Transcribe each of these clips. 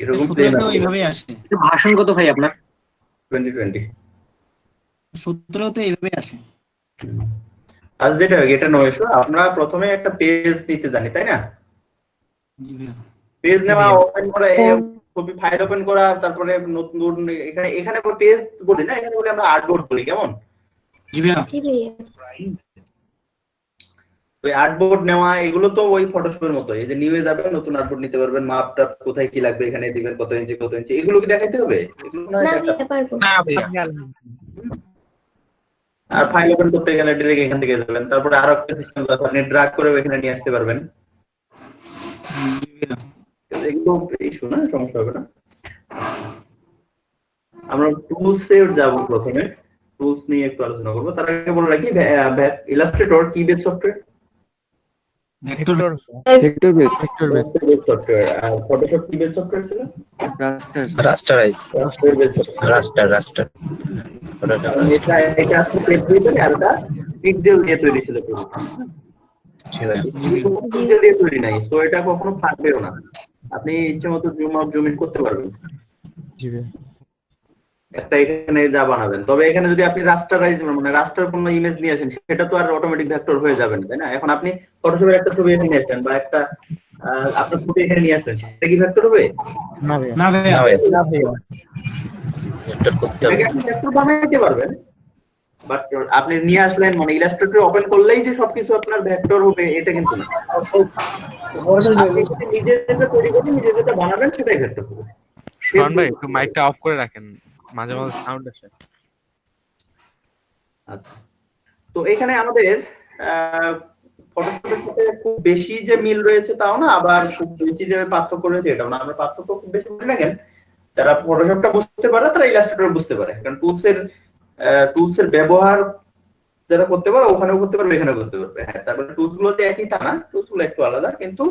এরকম 17 তো এইভাবেই আসে। ভাষণ কত ভাই আপনার? 2020। 17 তো এইভাবেই আসে। আর যেটা এটা নয়শো, আমরা প্রথমে একটা পেজ নিতে জানি, তাই না? জি ভাইয়া। পেজ নেওয়া, ওপেন করা, ছবি ফাইল ওপেন করা, তারপরে নতুন এখানে এখানে পেজ বলি না, এখানে বলি আমরা আর্টবোর্ড বলি, কেমন? জি ভাইয়া। তো আর্টবোর্ড নেওয়া এগুলো তো ওই ফটোশপের মতো, এই যে নিয়ে যাবেন নতুন আর্টবোর্ড নিতে পারবেন, মাপটা কোথায় কি লাগবে এখানে দিবেন, কত ইঞ্চি কত ইঞ্চি, এগুলো কি দেখাইতে হবে? এগুলো না ভাইয়া। আর ফাইল ওপেন করতে গেলে ডিরেক্ট এখান থেকে যাবেন, তারপরে আরো একটা সিস্টেম আছে, আপনি ড্র্যাগ করে এখানে নিয়ে আসতে পারবেন। জি ভাইয়া। এগুলো ইস্যু না, সমস্যা হবে না। আমরা টুলস এ যাব, প্রথমে টুলস নিয়ে একটু আলোচনা করব। তার আগে বলে রাখি, ইলাস্ট্রেটর কি base software? Vector base software. আর ফটোশপ কি বেস সফটওয়্যার ছিল? Rasterize, raster base software. Raster এটা এটা আসলে পেজ আর এটা পিক্সেল দিয়ে তৈরি ছিল পুরো। পিক্সেল দিয়ে তৈরি নাই, সো এটা কখনো ফাটবেও না, আপনি ইচ্ছে মতো জুম আউট জুম ইন করতে পারবেন। জি ভাই। একটা এখানে যা বানাবেন, তবে এখানে যদি আপনি রাস্টারাইজ মানে রাস্টার কোনো ইমেজ নিয়ে আসেন, সেটা তো আর অটোমেটিক ভেক্টর হয়ে যাবে না, তাই না? এখন আপনি ফটোশপের একটা ছবি এখানে নিয়ে আসলেন, বা একটা আপনার ছবি এখানে নিয়ে আসলেন, সেটা কি ভেক্টর হবে? না ভাই। না ভাইয়া। ভেক্টর করতে হবে। আপনি ভেক্টর বানাইতে পারবেন, বাট আপনি নিয়ে আসলেন মানে ইলাস্ট্রেটর ওপেন করলেই যে সবকিছু আপনার ভেক্টর হবে এটা কিন্তু না। আপনি নিজে যেটা তৈরি করবেন, নিজে যেটা বানাবেন, সেটাই ভেক্টর হবে। শোন ভাই একটু মাইকটা অফ করে রাখেন, মাঝে মাঝে সাউন্ড আসে। আচ্ছা, তো এখানে আমাদের ফটোশপের সাথে খুব বেশি যে মিল রয়েছে তাও না, আবার খুব বেশি যে পার্থক্য রয়েছে এটাও না। আমরা পার্থক্য খুব বেশি বলি না কেন, যারা ফটোশপটা বুঝতে পারে তারা ইলাস্ট্রেটর বুঝতে পারে, কারণ টুলস এর ব্যবহার যারা করতে পারে ওখানেও করতে পারবে, এখানেও করতে পারবে। হ্যাঁ, তারপরে টুলস গুলো একই তা না, টুলস গুলো একটু আলাদা, কিন্তু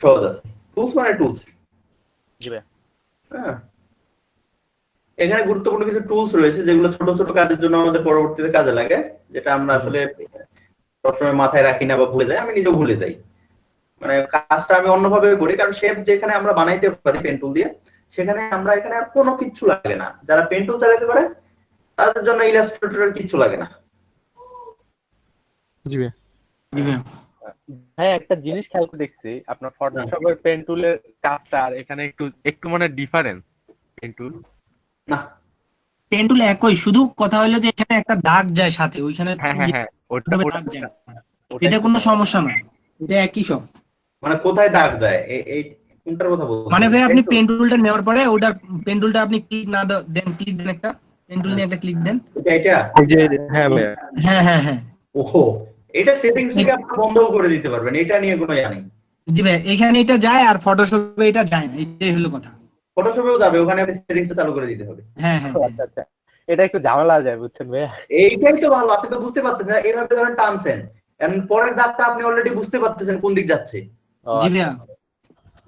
সহজ আছে। টুলস মানে টুলস। জি ভাই। হ্যাঁ, এখানে গুরুত্বপূর্ণ কিছু টুলস রয়েছে যেগুলো ছোট ছোট কাজের জন্য আমাদের পরবর্তীতে কাজে লাগে, যেটা আমরা আসলে সবসময় মাথায় রাখি না বা ভুলে যাই। আমি নিজেও ভুলে যাই, মানে কাজটা আমি অন্যভাবে করি, কারণ শেপ যেখানে আমরা বানাইতে পারি পেন টুল দিয়ে, সেখানে আমরা এখানে আর কোনো কিচ্ছু লাগে না। যারা পেন টুল চালাতে পারে তাদের জন্য ইলাস্ট্রেটরের কিচ্ছু লাগে না। জি ভাই। জি ভাইয়া। হ্যাঁ, একটা জিনিস খেয়াল করে দেখছি, আপনার ফটোশপের পেন টুলের কাজটা আর এখানে একটু একটু মানে ডিফারেন্স। পেন টুল না, পেন টুল একই, শুধু কথা হলো যে এখানে একটা দাগ যায় সাথে, ওইখানে হ্যাঁ হ্যাঁ হ্যাঁ, ওটা দাগ যায়, এটা কোনো সমস্যা না, এটা একই সব। মানে কোথায় দাগ যায় এই কোনটার কথা বলছেন? মানে ভাই আপনি পেন টুলটা নেওয়ার পরে ওটার পেন টুলটা আপনি ক্লিক না দেন, ক্লিক দেন একটা পেন টুল নিয়ে একটা ক্লিক দেন। এটা এই যে হ্যাঁ ভাই। হ্যাঁ হ্যাঁ হ্যাঁ। ওহো, এটা সেটিংস থেকে আপনি বন্ধও করে দিতে পারবেন, এটা নিয়ে কোনো ইয়া নেই। জি ভাই, এখানে এটা যায় আর ফটোশপে এটা যায় না, এটাই হলো কথা। ফটোশপেও যাবে, ওখানে আপনি সেটিংসটা চালু করে দিতে হবে। হ্যাঁ হ্যাঁ। আচ্ছা আচ্ছা, এটা একটু ঝামেলা যায় বুঝছেন ভাই। এইটাই তো ভালো, আপনি তো বুঝতে পারতেছেন, এইভাবে ধরেন টানছেন, এন্ড পরের দাগটা আপনি অলরেডি বুঝতে পারতেছেন কোন দিক যাচ্ছে। জি ভাইয়া।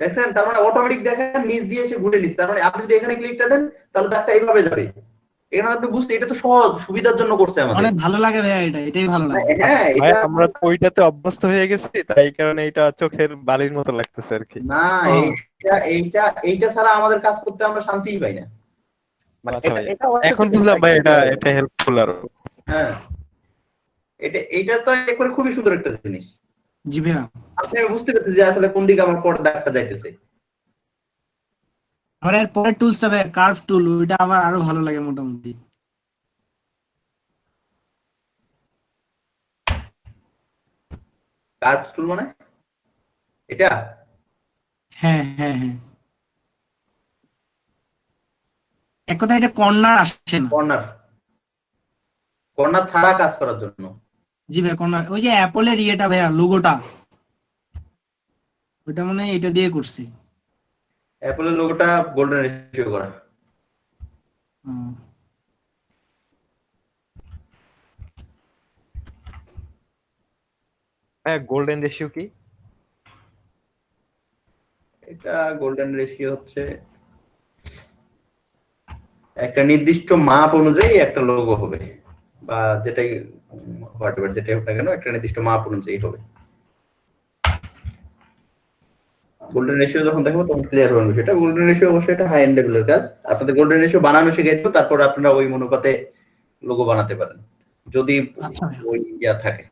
দেখছেন, তার মানে অটোমেটিক দেখেন নিচ দিয়ে এসে ঘুরে নিচ্ছে, তার মানে আপনি যদি এখানে ক্লিকটা দেন তাহলে দাগটা এইভাবে যাবে। এখানে আপনি বুঝতে, এটা তো সহজ, সুবিধার জন্য করছে আমাদের। অনেক ভালো লাগে ভাইয়া, এটাই ভালো লাগে। হ্যাঁ, ভাই এটা আমরা তো ওইটাতে অভ্যস্ত হয়ে গেছি, তাই কারণে এটা চোখের বালির মতো লাগতেছে আর কি। না, এইটা ছাড়া আমাদের কাজ করতে আমরা শান্তিই পাই না। মানে আচ্ছা ভাই, এটা এখন বুঝলাম ভাই, এটা হেল্পফুল আরো। হ্যাঁ, এইটা তো একবারে খুবই সুন্দর একটা জিনিস। জি ভাইয়া। আপনি বুঝতে পারছেন যে আসলে কোন দিকে আমার পরে দাগটা যাইতেছে। আমার এর পরের টুলসটা ভাই কার্ভ টুল, ওইটা আমার আরো ভালো লাগে মোটামুটি। কার্ভ টুল মানে এটা? হ্যাঁ হ্যাঁ হ্যাঁ, এক কথা এটা কর্নার আসছে না। কর্নার ছাড়া কাজ করার জন্য। জি ভাই, কর্নার, ওই যে অ্যাপলের ইয়েটা ভাইয়া, লোগোটা, ওইটা মনে হয় এটা দিয়ে করছি। অ্যাপলের লোগোটা গোল্ডেন রেশিও করা। হ্যাঁ, গোল্ডেন রেশিও কি? এটা গোল্ডেন রেশিও হচ্ছে একটা নির্দিষ্ট মাপ অনুযায়ী একটা লোগো হবে, বা যেটাই যেটাই হোক না কেন একটা নির্দিষ্ট মাপ অনুযায়ী হবে। গোল্ডেন রেশিও যখন দেখবো তখন ক্লিয়ার হবে বিষয়টা। গোল্ডেন রেশিও অবশ্যই এটা হাই এন্ড লেভেলের কাজ। আপনাদের গোল্ডেন রেশিও বানানো শিখে দেবো, তারপর আপনারা ওই অনুপাতে লোগো বানাতে পারেন যদি আচ্ছা ভাইয়া। ওই ইয়া থাকে।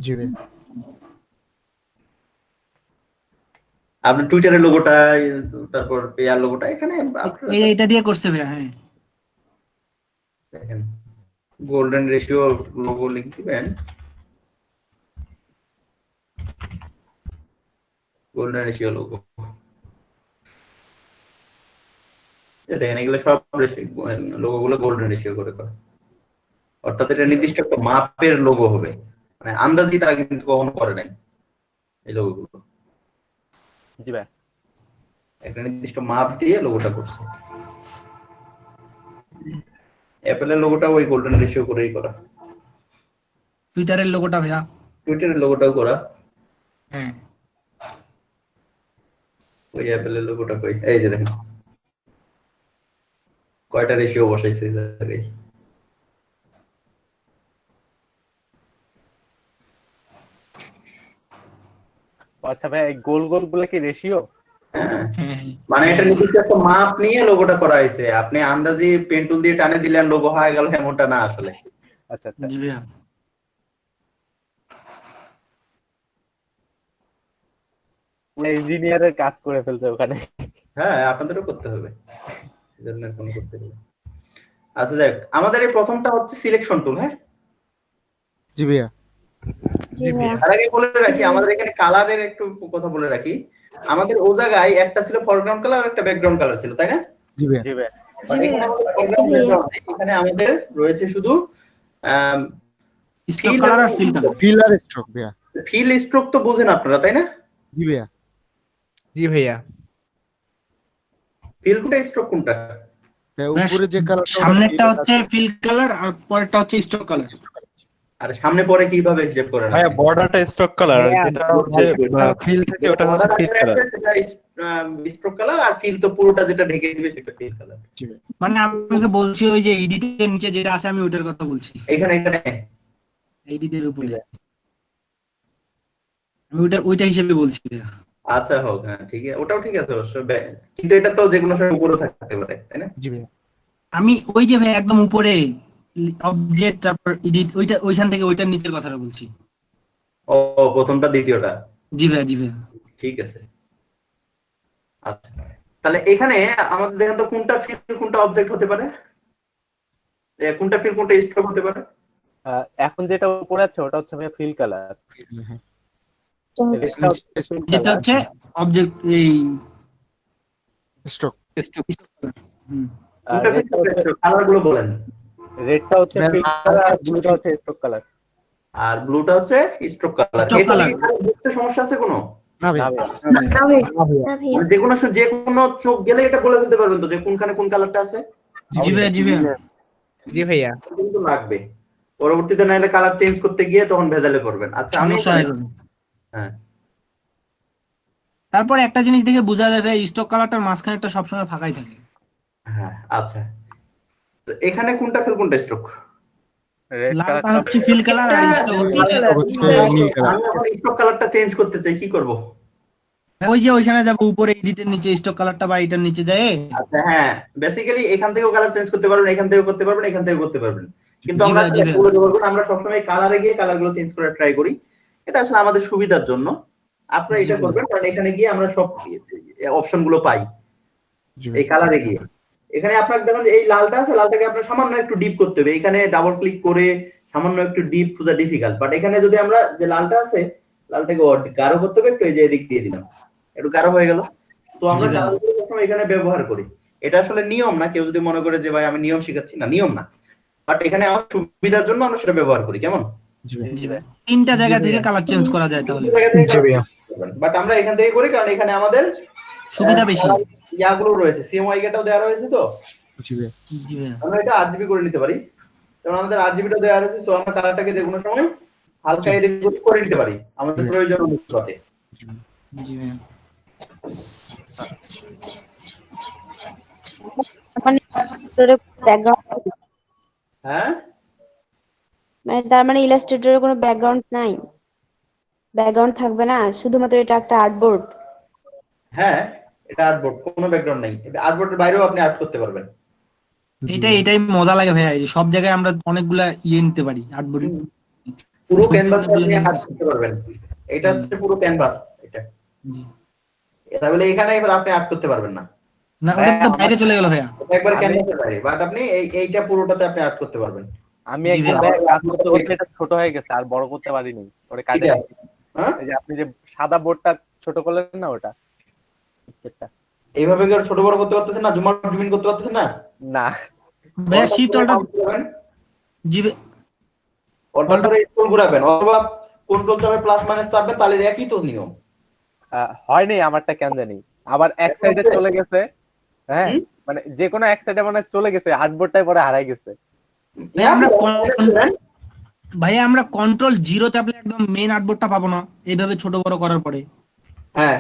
জি ভাইয়া। আপনার টুইটারের লোগোটা, তারপর পেয়ার লোগোটা এখানে আপনারা এটা দিয়ে করছে ভাইয়া। হ্যাঁ দেখেন গোল্ডেন রেশিও লোগো লিখ দিবেন, গোল্ডেন রেশিও লোগো। দেখেন এগুলো সব লোগো গুলো গোল্ডেন রেশিও করে করা, অর্থাৎ এটা নির্দিষ্ট একটা মাপের লোগো হবে, মানে আন্দাজি তারা কিন্তু কখনো করে নাই এই লোগো গুলো। জি ভাই। একটা নির্দিষ্ট মাপ দিয়ে লোগোটা করছে। অ্যাপেলের লোগোটা ওই গোল্ডেন রেশিও করেই করা, টুইটারের লোগোটা ভাইয়া। টুইটারের লোগোটাও করা, হ্যাঁ ওই অ্যাপেলের লোগোটা কই, এই যে দেখেন কয়টা রেশিও বসাইছে এই জায়গায়। আচ্ছা ভাই, এই গোল গোল গুলো কি রেশিও? হ্যাঁ, হ্যাঁ হ্যাঁ। মানে এটা নির্দিষ্ট একটা মাপ নিয়ে লোগোটা করা হয়েছে, আপনি আন্দাজি পেন টুল দিয়ে টানে দিলেন লোগো হয়ে গেল এমনটা না আসলে। আচ্ছা আচ্ছা। জি ভাইয়া। ইঞ্জিনিয়ারের কাজ করে ফেলছে ওখানে। হ্যাঁ আপনাদেরও করতে হবে, সেজন্য ফোন করতে হবে। আচ্ছা যাক, আমাদের এই প্রথমটা হচ্ছে সিলেকশন টুল। হ্যাঁ জি ভাইয়া। তার আগে বলে রাখি, আমাদের এখানে কালারের একটু কথা বলে রাখি। আমাদের ও জায়গায় একটা ছিল ফরগ্রাউন্ড কালার আর একটা ব্যাকগ্রাউন্ড কালার ছিল, তাই না? জি ভাইয়া। জি ভাই। এখানে আমাদের রয়েছে শুধু স্টক কালার আর ফিল কালার। ফিল আর স্ট্রোক ভাইয়া। ফিল স্ট্রোক তো বোঝেন আপনারা, তাই না? জি ভাইয়া। জি ভাইয়া। ফিল কোনটা স্ট্রোক কোনটা? উপরে যে কালারটা সামনেরটা হচ্ছে ফিল কালার আর পরেরটা হচ্ছে স্টক কালার। আর সামনে পরে কিভাবে হিসাব করেন? ভাইয়া বর্ডারটা স্ট্রোক কালার, যেটা হচ্ছে ফিল থাকে ওটা হচ্ছে ফিল কালার। স্ট্রোক কালার আর ফিল তো পুরোটা যেটা ঢেকে দিবে সেটা ফিল কালার। জি ভাইয়া। মানে আমি বলছি ওই যে এডিটের নিচে যেটা আছে আমি ওটার কথা বলছি, এখানে এডিটের উপরে আমি ওইটা হিসেবে বলছি ভাইয়া। আচ্ছা হোক, হ্যাঁ ঠিক আছে, ওটাও ঠিক আছে অবশ্য, কিন্তু এটা তো যেকোনো সময় উপরে থাকতে পারে, তাই না? জি ভাইয়া। আমি ওই যে ভাই একদম উপরে অবজেক্ট তারপর এডিট ওইটা ওইখান থেকে ওইটার নিচের কথাটা বলছি। ও প্রথমটা দ্বিতীয়টা, জি ভাইয়া জি ভাইয়া। ঠিক আছে। আচ্ছা তাহলে এখানে আমাদের দেখেন তো কোনটা ফিল কোনটা অবজেক্ট হতে পারে, কোনটা ফিল কোনটা স্ট্রোক হতে পারে? এখন যেটা উপরে আছে ওটা হচ্ছে ভাই ফিল কালার। যেটা হচ্ছে অবজেক্ট এই স্ট্রোক। কালার গুলো বলেন। রেডটা হচ্ছে ফিল কালার আর ব্লুটা হচ্ছে স্ট্রোক কালার। আর ব্লুটা হচ্ছে স্ট্রোক কালার। Stroke color। বুঝতে সমস্যা আছে কোনো? না ভাইয়া। যে কোনো চোখ গেলে এটা বলে ফেলতে পারবেন তো যে কোনখানে কোন কালারটা আছে? জি ভাইয়া জি ভাইয়া। জি ভাইয়া। কিন্তু লাগবে, পরবর্তীতে নাইলে কালার চেঞ্জ করতে গিয়ে তখন ভেজালে পড়বেন। আচ্ছা আমি সমস্যা হয়ে যাবে। হ্যাঁ তারপর একটা জিনিস দেখে বোঝা যাবে স্টক কালারটার মাঝখানেটা সবসময় ফাঁকাই থাকে। হ্যাঁ আচ্ছা, তো এখানে কোনটা ফিল কোনটা স্ট্রোক? রেড লালটা কালার হচ্ছে ফিল কালার আর স্টক নীল কালার। আমি স্ট্রোক কালারটা চেঞ্জ করতে চাই, কি করব? ওই যে ওইখানে যাবো উপরে এডিটের নিচে স্টক কালারটা বা এটার নিচে যায়। আচ্ছা হ্যাঁ, বেসিক্যালি এখান থেকেও কালার চেঞ্জ করতে পারবেন, এখান থেকেও করতে পারবেন, এখান থেকেও করতে পারবেন, কিন্তু আমরা জি ভাই। বলে দেবো আমরা সবসময় কালারে গিয়ে কালারগুলো চেঞ্জ করার ট্রাই করি, এটা আসলে আমাদের সুবিধার জন্য। আপনারা এটা করবেন কারণ এখানে গিয়ে আমরা সব অপশনগুলো পাই এই কালারে গিয়ে। এখানে আপনার দেখুন এই লালটা আছে, লালটাকে আপনার সামান্য একটু ডিপ করতে হবে, এখানে ডাবল ক্লিক করে সামান্য একটু ডিপ খোঁজা ডিফিকাল্ট, বাট এখানে যদি আমরা যে লালটা আছে লালটাকে গাঢ় করতে হবে একটু, এই যে এদিক দিয়ে দিলাম একটু গাঢ় হয়ে গেল। তো আমরা কালারগুলো সবসময় এখানে ব্যবহার করি, এটা আসলে নিয়ম না, কেউ যদি মনে করে যে ভাই আমি নিয়ম শিখাচ্ছি, না নিয়ম না, বাট এখানে আমার সুবিধার জন্য আমরা সেটা ব্যবহার করি। কেমন? জি ভাই। তিনটা জায়গা থেকে কালার চেঞ্জ করা যায় তাহলে। বাট আমরা এখান থেকে করি কারণ এখানে আমাদের সুবিধা বেশি। ইয়াগুলো রয়েছে, সিএমওয়াই গেটাও দেওয়া রয়েছে, তো জি ভাই। আমরা এটা আরজিবি করে নিতে পারি, কারণ আমাদের আরজিবিটা দেওয়া রয়েছে, সো আমরা কালারটাকে যে কোনো সময় হালকা এদিক করে নিতে পারি আমাদের প্রয়োজন অনুসারে। জি ভাই। হ্যাঁ মানে তার মানে ইলাস্ট্রেটরের কোনো ব্যাকগ্রাউন্ড নাই, ব্যাকগ্রাউন্ড থাকবে না, শুধুমাত্র এটা একটা আর্টবোর্ড। হ্যাঁ, এটা আর্টবোর্ড, কোনো ব্যাকগ্রাউন্ড নাই। আর্টবোর্ডের বাইরেও আপনি আর্ট করতে পারবেন। এটাই মজা লাগে ভাইয়া, এই যে সব জায়গায় আমরা অনেকগুলা নিতে পারি আর্টবোর্ড। পুরো ছবি ক্যানভাস অনেকগুলো আপনি নিয়ে আর্ট কাজ করতে পারবেন। এটা হচ্ছে পুরো ক্যানভাস এটা। তাহলে এখানে এবার আপনি আর্ট করতে পারবেন না, না, ওটা তো বাইরে চলে গেল ভাইয়া। এটা একবার ক্যানভাসের বাইরে, বাট আপনি এইটা পুরোটাতে আপনি আর্ট করতে পারবেন। আমি জি একদম ভাইয়া। কাজ করতে করতে এটা ছোট হয়ে গেছে, আর বড় করতে পারিনি। ওটা কাটে ঠিক আছে। হ্যাঁ, এই যে আপনি যে সাদা বোর্ডটা ছোট করলেন না, ওটা এইভাবে কি আর ছোট বড় করতে পারতেছেন না? জুম ইন করতে পারতেছেন না? না। ভাইয়া শিফট অল্টা জি অল্টার করে স্ক্রল ঘোরাবেন অথবা কন্ট্রোল চাপে প্লাস মাইনাস চাপবেন, তাহলে একই তো নিয়ম। হয়নি আমারটা, কেন জানি আবার এক সাইডে চলে গেছে। হ্যাঁ, মানে যে কোনো এক সাইডে মানে চলে গেছে, আর্টবোর্ডটাই পরে হারাই গেছে। ভাইয়া আমরা কন্ট্রোল 0 চাপলে একদম মেইন আর্টবোর্ডটা পাবো না, এইভাবে ছোট বড় করার পরে। হ্যাঁ,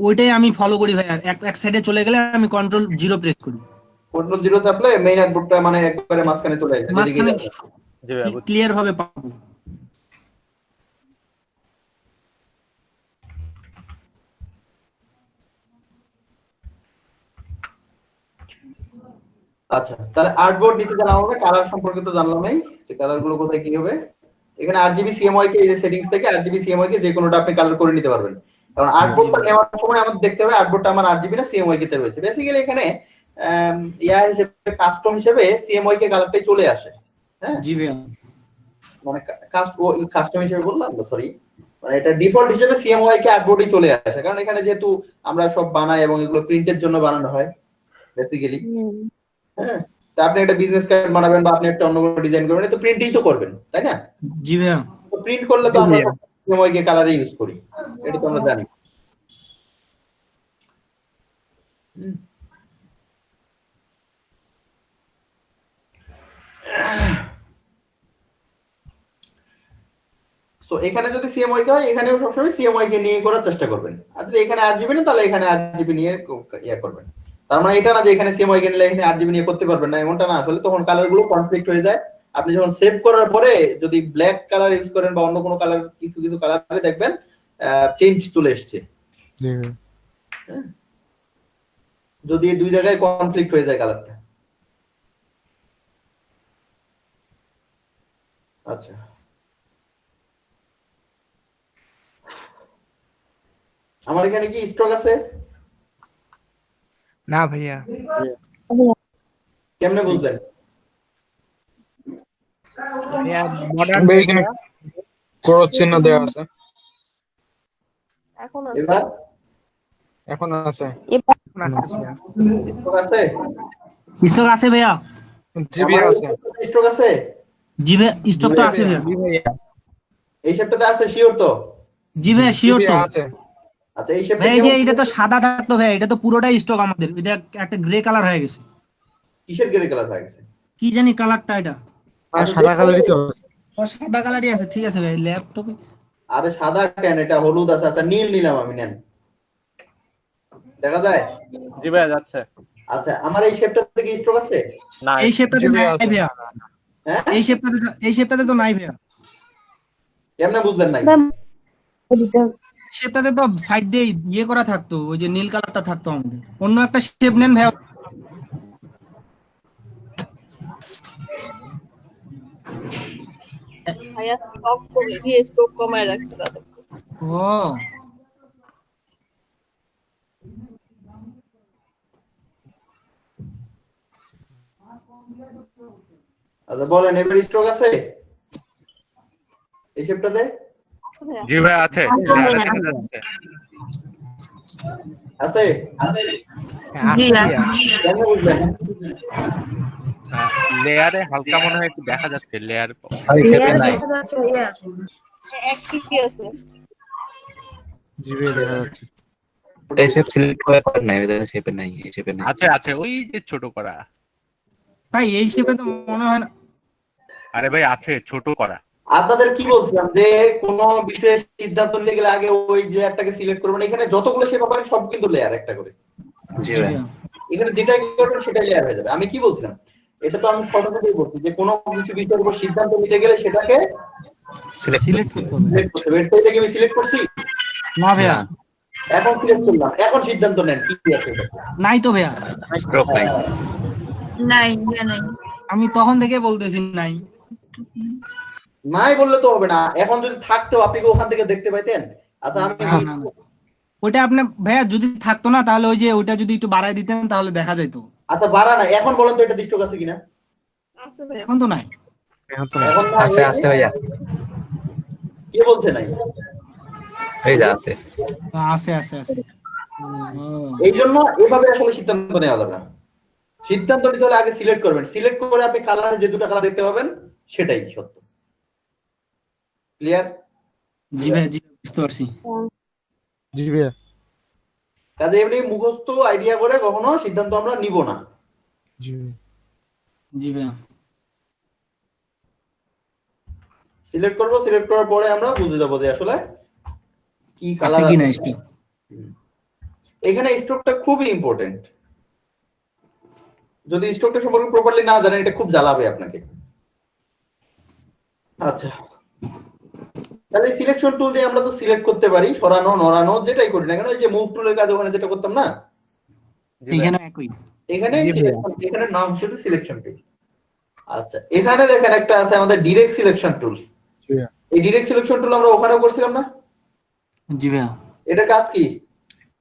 ওইটাই আমি ফলো করি ভাইয়া, এক সাইডে চলে গেলে আমি কন্ট্রোল 0 প্রেস করি, কন্ট্রোল 0 চাপলে মেইন আউটপুটটা মানে একবারে মাঝখানে চলে আসবে, মাঝখানে জি ভাই, ক্লিয়ার ভাবে পাবো। আচ্ছা, তাহলে আর্টবোর্ড নিতে জানা হবে। কালার সম্পর্কে তো জানলামই, যে কালার গুলো কোথায় কি হবে। এখানে আরজিবি সিএমওয়াই কে, এই যে সেটিংস থেকে আরজিবি সিএমওয়াই কে যে কোনোটা আপনি কালার করে নিতে পারবেন। কারণ আর্টবোর্ডটা নেওয়ার সময় আমাদের দেখতে হবে আর্টবোর্ডটা আমার আরজিবি না সিএমওয়াই কে তে রয়েছে। বেসিক্যালি এখানে ইয়া হিসেবে, কাস্টম হিসেবে সিএমওয়াই কে কালারটাই চলে আসে। হ্যাঁ জি ভাইয়া, মানে কাস্টম হিসেবে বললাম তো, সরি, মানে এটা ডিফল্ট হিসেবে সিএমওয়াই কে আর্টবোর্ডই চলে আসে। কারণ এখানে যেহেতু আমরা সব বানাই এবং এগুলো প্রিন্টের জন্য বানানো হয় বেসিক্যালি। হ্যাঁ, তা আপনি একটা বিজনেস কার্ড বানাবেন বা আপনি একটা অন্য কোনো ডিজাইন করবেন, তো প্রিন্টই তো করবেন, তাই না? জি ভাইয়া। তো প্রিন্ট করলে তো আমরা সিএমওয়াই কে কালারে ইউজ করি, এটা তো আমরা জানি। সো এখানে যদি সিএমওয়াই কে হয়, এখানেও সবসময় সিএমওয়াই কে নিয়ে করার চেষ্টা করবেন। আর যদি এখানে আরজিবি না, তাহলে এখানে আরজিবি নিয়ে ইয়া করবেন। তার মানে এটা না যে এখানে সিএমওয়াই কে নিলে এখানে আরজিবি নিয়ে করতে পারবেন না, এমনটা না। আসলে তখন কালার গুলো কনফ্লিক্ট হয়ে যায়। আপনি যখন সেভ করার পরে যদি ব্ল্যাক কালার ইউজ করেন বা অন্য কোনো কালার, কিছু কিছু কালারে দেখবেন চেঞ্জ চলে এসেছে। যদি দুই জায়গায় কনফ্লিক্ট হয়ে যায় কালারটা। আচ্ছা, আমার এখানে কি স্ট্রোক আছে? না ভাইয়া, কেমনে বুঝলেন? ভাইয়া মডার্ন ক্রস চিহ্ন দেওয়া আছে, এখন এবার এখন আছে। স্ট্রোক আছে? স্টক আছে ভাইয়া, জিবি আছে, স্ট্রোক আছে? জি ভাইয়া, স্টক তো আছে ভাইয়া। জি ভাইয়া, এই শেপটাতে আছে শিওর তো? জি ভাইয়া শিওর তো। আছে। আচ্ছা, এই শেপটা ভাই এই যে এটা তো সাদা থাকতো ভাইয়া, এটা তো পুরোটাই স্টক আমাদের, এটা একটা গ্রে কালার হয়ে গেছে। কিসের গ্রে কালার হয়ে গেছে? কি জানি কালারটা, এটা সাদা কালারই তো আছে। সাদা কালারই আছে। ঠিক আছে ভাই, ল্যাপটপে আরে সাদা কেন, এটা হলুদ আছে। আচ্ছা, নীল নিলাম আমি, নেন, দেখা যায়? জি ভাই, যাচ্ছে। আচ্ছা, আমার এই শেপটাতে কি স্ট্রোক আছে? না, এই শেপটাতে নাই ভাইয়া, হ্যাঁ, এই শেপটাতে তো নাই ভাইয়া। কেমনে বুঝলেন নাই? শেপটাতে তো সাইড দিয়ে ইয়ে করা থাকতো, ওই যে নীল কালারটা থাকতো আমাদের। অন্য একটা শেপ নেন ভাইয়া। ভাইয়া স্টক করে দিয়ে স্টক কমায় রাখছে তাদের। ও আচ্ছা বলেন, এবার স্ট্রোক আছে এই শেপটাতে? জি ভাই, আছে। আছে? জি ভাইয়া, কেমনে বুঝলেন? লেয়ারে হালকা মনে হয় একটু দেখা যাচ্ছে, লেয়ার দেখা যাচ্ছে ভাইয়া, এক কি আছে? জিবি দেখা যাচ্ছে। এই শেপ সিলেক্ট করে করেন না, এই শেপে নাই, এই শেপে নাই। আছে, আছে, ওই যে ছোট করা। ভাই এই শেপে তো মনে হয় না। আরে ভাই, আছে ছোট করা। আপনাদের কি বলছিলাম যে কোন বিষয়ে সিদ্ধান্ত নিতে গেলে আগে ওই লেয়ারটাকে সিলেক্ট করবেন। এখানে যতগুলো শেপ পাবেন সব কিন্তু লেয়ার একটা করে। জি ভাই, এখানে যেটাই করবেন সেটাই লেয়ার হয়ে যাবে। আমি কি বলছিলাম, এটা তো আমি সরাসরি বলছি যে কোনো কিছু বিষয়ের উপর সিদ্ধান্ত নিতে গেলে সেটাকে সিলেক্ট সিলেক্ট করতে হবে। সিলেক্ট করতে হবে। এটা কি আমি সিলেক্ট করছি? না ভাইয়া, এখন সিলেক্ট করলাম, এখন সিদ্ধান্ত নেন কি আছে এটা। নাই তো ভাইয়া, স্ট্রোক নাই। নাই নাই আমি তখন থেকে বলতেছি নাই। নাই বললে তো হবে না, এখন যদি থাকতো আপনি কি ওখান থেকে দেখতে পাইতেন? আচ্ছা আমি না, না, না। ওইটা আপনি ভাইয়া যদি থাকতো না তাহলে ওই যে ওইটা যদি একটু বাড়ায় দিতেন তাহলে দেখা যেত। আচ্ছা বাড়া না, এখন বলেন তো এটা দৃষ্টক আছে কিনা? এখন তো নাই। এখন তো না। এখন না আছে আছে ভাইয়া, কে বলছে নাই? এই যে আছে। আছে আছে আছে। ও, এই জন্য এভাবে আসলে সিদ্ধান্ত নেওয়া যাবে না। সিদ্ধান্ত নিতে হলে আগে সিলেক্ট করবেন, সিলেক্ট করে আপনি কালারে যে দুটো কালার দেখতে পাবেন সেটাই সত্য। ক্লিয়ার? জি ভাইয়া, জি বুঝতে পারছি। জি ভাইয়া। কাজে এমনি মুখস্থ আইডিয়া করে কখনো সিদ্ধান্ত আমরা নিব না। জি ভাইয়া। জি ভাইয়া। সিলেক্ট করব, সিলেক্ট করার পরে আমরা বুঝে যাবো যে আসলে কি আছে কালার কি না স্টক। এখানে স্ট্রোকটা খুবই ইম্পর্টেন্ট। যদি স্ট্রোকটা সম্পর্কে প্রপারলি না জানেন এটা খুব জ্বালাবে আপনাকে। আচ্ছা, তাহলে সিলেকশন টুল দিয়ে আমরা তো সিলেক্ট করতে পারি, সরানো নড়ানো যেটাই করি না কেন। এই যে মুভ টুলের কাজ ওখানে যেটা করতাম না, এখানে একই। এখানে সিলেকশন, এখানে নাম শুধু সিলেকশন টুল। আচ্ছা, এখানে দেখেন একটা আছে আমাদের ডিরেক্ট সিলেকশন টুল। জি ভাইয়া। এই ডিরেক্ট সিলেকশন টুল আমরা ওখানেও করছিলাম না? জি ভাইয়া। এটা কাজ কি?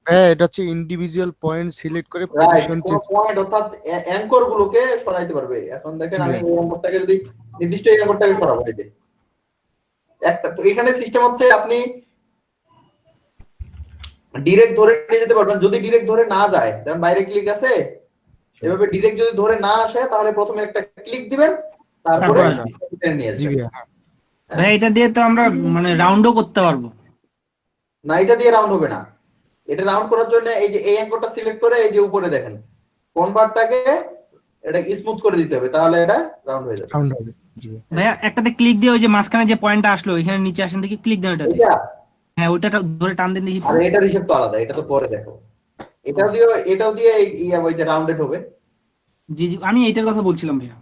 হ্যাঁ, এটা হচ্ছে ইন্ডিভিজুয়াল পয়েন্ট সিলেক্ট করে রাইট, পজিশন কোন পয়েন্ট অর্থাৎ অ্যাঙ্কর গুলোকে সরাইতে পারবে। এখন দেখেন আমি এই অ্যাঙ্করটাকে যদি নির্দিষ্ট এই অ্যাঙ্করটাকে সরাবো, এই যে একটা, তো এখানে সিস্টেম হচ্ছে আপনি ডিরেক্ট ধরে নিয়ে যেতে পারবেন। যদি ডিরেক্ট ধরে না যায়, যেমন বাইরে ক্লিক আছে, এভাবে ডিরেক্ট যদি ধরে না আসে তাহলে প্রথমে একটা ক্লিক দিবেন, তারপরে তারপর আসবে। টেনে নিয়ে জি আসবেন। ভাইয়া। ভাইয়া এটা দিয়ে তো আমরা মানে রাউন্ডও করতে পারবো। না, এটা দিয়ে রাউন্ড হবে না। এটা রাউন্ড করার জন্য এই যে এই অ্যাঙ্করটা সিলেক্ট করে এই যে উপরে দেখেন কনভার্টটাকে এটা স্মুথ করে দিতে হবে, তাহলে এটা রাউন্ড হয়ে যাবে। সাউন্ড হবে। জি ভাইয়া। ভাইয়া একটাতে ক্লিক দিয়ে ওই যে মাঝখানে যে পয়েন্টটা আসলো এখানে নিচে আসেন দেখি, ক্লিক দেন ওটাতে। এটা হ্যাঁ ওইটা ধরে টান দেন দেখি তো। আর এটার হিসাব তো আলাদা, এটা তো পরে দেখো। এটাও দিয়ে ওই যে রাউন্ডেড হবে। জি জি, আমি এইটার কথা বলছিলাম ভাইয়া।